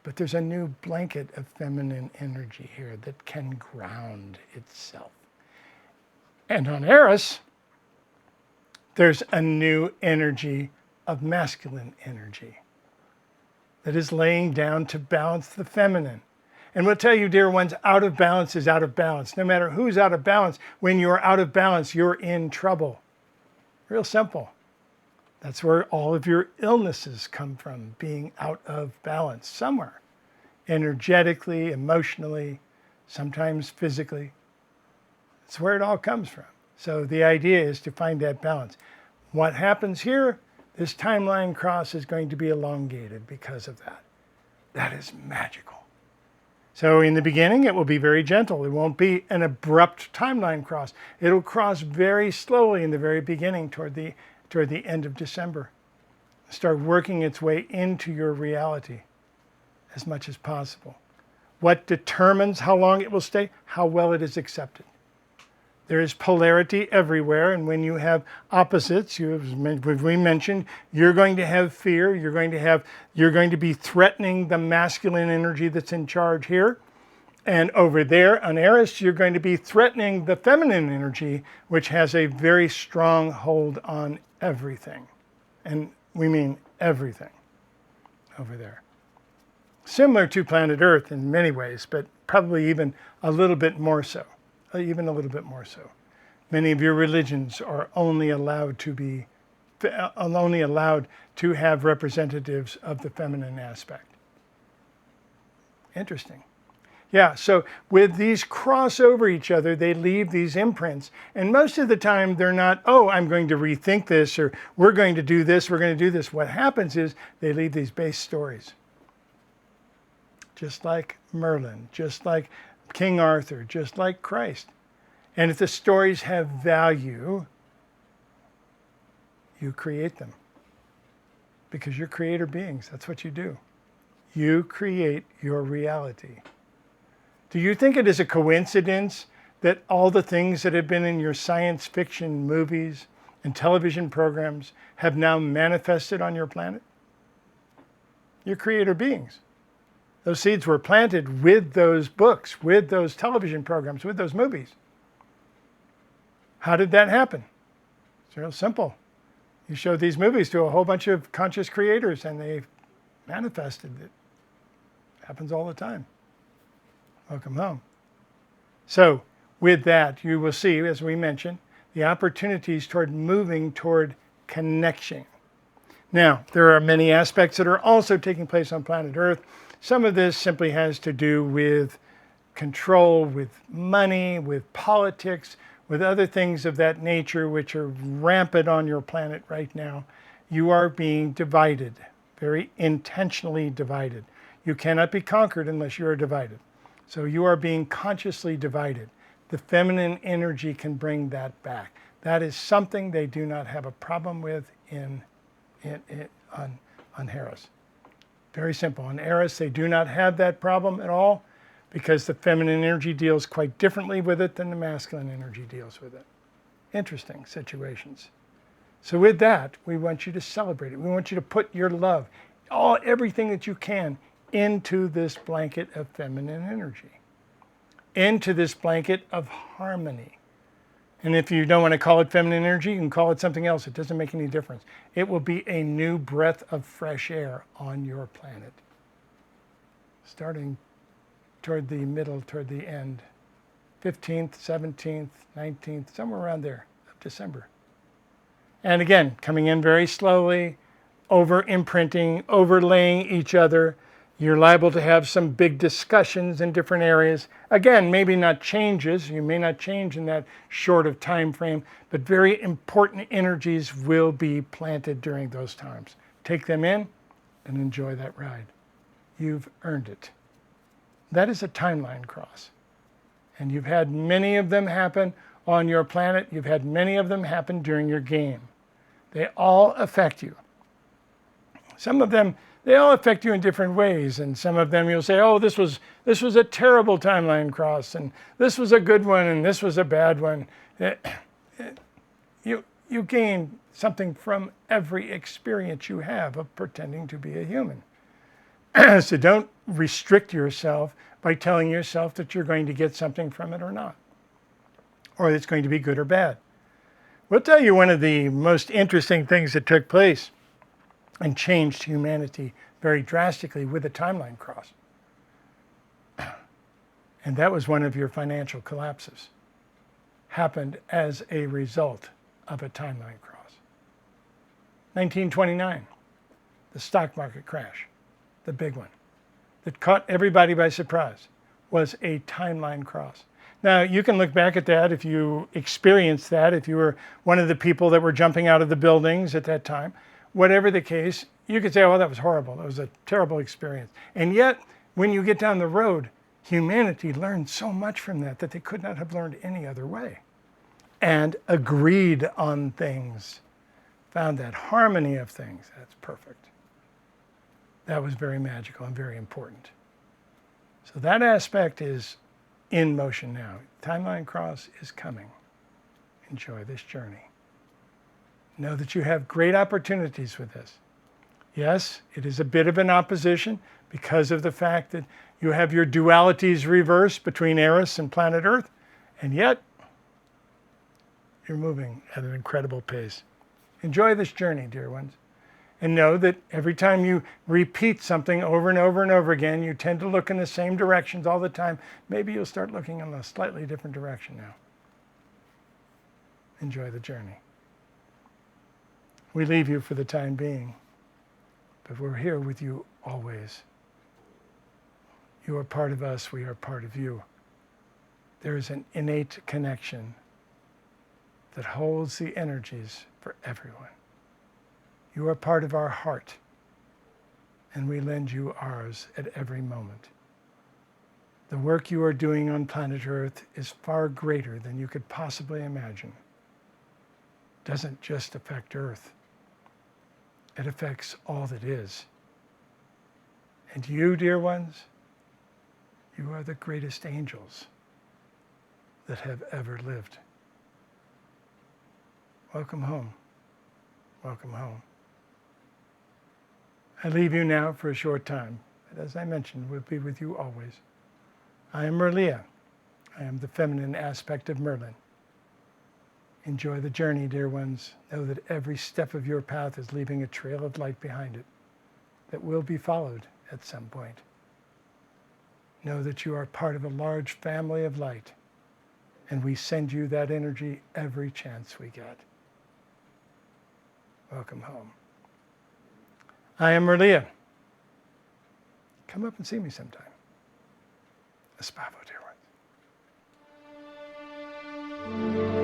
A: But there's a new blanket of feminine energy here that can ground itself. And on Eris, there's a new energy of masculine energy that is laying down to balance the feminine. And we'll tell you, dear ones, out of balance is out of balance. No matter who's out of balance, when you're out of balance, you're in trouble. Real simple. That's where all of your illnesses come from, being out of balance somewhere. Energetically, emotionally, sometimes physically. That's where it all comes from. So the idea is to find that balance. What happens here, this timeline cross is going to be elongated because of that. That is magical. So in the beginning, it will be very gentle. It won't be an abrupt timeline cross. It'll cross very slowly in the very beginning toward the end of December. Start working its way into your reality as much as possible. What determines how long it will stay? How well it is accepted. There is polarity everywhere, and when you have opposites, we mentioned, you're going to have fear, you're going to be threatening the masculine energy that's in charge here. And over there on Eris, you're going to be threatening the feminine energy, which has a very strong hold on everything. And we mean everything over there. Similar to planet Earth in many ways, but probably even a little bit more so. Many of your religions are only allowed to have representatives of the feminine aspect. Interesting. Yeah, so with these cross over each other, they leave these imprints. And most of the time, they're not, oh, I'm going to rethink this, or we're going to do this, we're going to do this. What happens is they leave these base stories. Just like Merlin, just like King Arthur, just like Christ. And if the stories have value, you create them. Because you're creator beings. That's what you do. You create your reality. Do you think it is a coincidence that all the things that have been in your science fiction movies and television programs have now manifested on your planet? You're creator beings. Those seeds were planted with those books, with those television programs, with those movies. How did that happen? It's real simple. You showed these movies to a whole bunch of conscious creators and they manifested it. Happens all the time. Welcome home. So with that, you will see, as we mentioned, the opportunities toward moving toward connection. Now, there are many aspects that are also taking place on planet Earth. Some of this simply has to do with control, with money, with politics, with other things of that nature which are rampant on your planet right now. You are being divided, very intentionally divided. You cannot be conquered unless you are divided. So you are being consciously divided. The feminine energy can bring that back. That is something they do not have a problem with on Eris. Very simple. On Eris, they do not have that problem at all because the feminine energy deals quite differently with it than the masculine energy deals with it. Interesting situations. So with that, we want you to celebrate it. We want you to put your love, everything that you can, into this blanket of feminine energy, into this blanket of harmony. And if you don't want to call it feminine energy, you can call it something else. It doesn't make any difference. It will be a new breath of fresh air on your planet, starting toward the middle, toward the end, 15th, 17th, 19th, somewhere around there of December. And again, coming in very slowly, over-imprinting, overlaying each other. You're liable to have some big discussions in different areas. Again, maybe not changes. You may not change in that short of time frame, but very important energies will be planted during those times. Take them in and enjoy that ride. You've earned it. That is a timeline cross. And you've had many of them happen on your planet. You've had many of them happen during your game. They all affect you. Some of them, they all affect you in different ways. And some of them you'll say, oh, this was a terrible timeline cross, and this was a good one, and this was a bad one. You gain something from every experience you have of pretending to be a human. So don't restrict yourself by telling yourself that you're going to get something from it or not, or it's going to be good or bad. We'll tell you one of the most interesting things that took place and changed humanity very drastically with the timeline cross. And that was one of your financial collapses. Happened as a result of a timeline cross. 1929, the stock market crash, the big one, that caught everybody by surprise, was a timeline cross. Now, you can look back at that if you experienced that, if you were one of the people that were jumping out of the buildings at that time. Whatever the case, you could say, oh, that was horrible. That was a terrible experience. And yet, when you get down the road, humanity learned so much from that they could not have learned any other way. And agreed on things, found that harmony of things. That's perfect. That was very magical and very important. So that aspect is in motion now. Timeline cross is coming. Enjoy this journey. Know that you have great opportunities with this. Yes, it is a bit of an opposition because of the fact that you have your dualities reversed between Eris and planet Earth, and yet you're moving at an incredible pace. Enjoy this journey, dear ones. And know that every time you repeat something over and over and over again, you tend to look in the same directions all the time. Maybe you'll start looking in a slightly different direction now. Enjoy the journey. We leave you for the time being, but we're here with you always. You are part of us, we are part of you. There is an innate connection that holds the energies for everyone. You are part of our heart, and we lend you ours at every moment. The work you are doing on planet Earth is far greater than you could possibly imagine. It doesn't just affect Earth. It affects all that is. And you, dear ones, you are the greatest angels that have ever lived. Welcome home. Welcome home. I leave you now for a short time, but as I mentioned, we'll be with you always. I am Merlia. I am the feminine aspect of Merlin. Enjoy the journey, dear ones. Know that every step of your path is leaving a trail of light behind it that will be followed at some point. Know that you are part of a large family of light, and we send you that energy every chance we get. Welcome home. I am Merlia. Come up and see me sometime. Espavo, dear ones.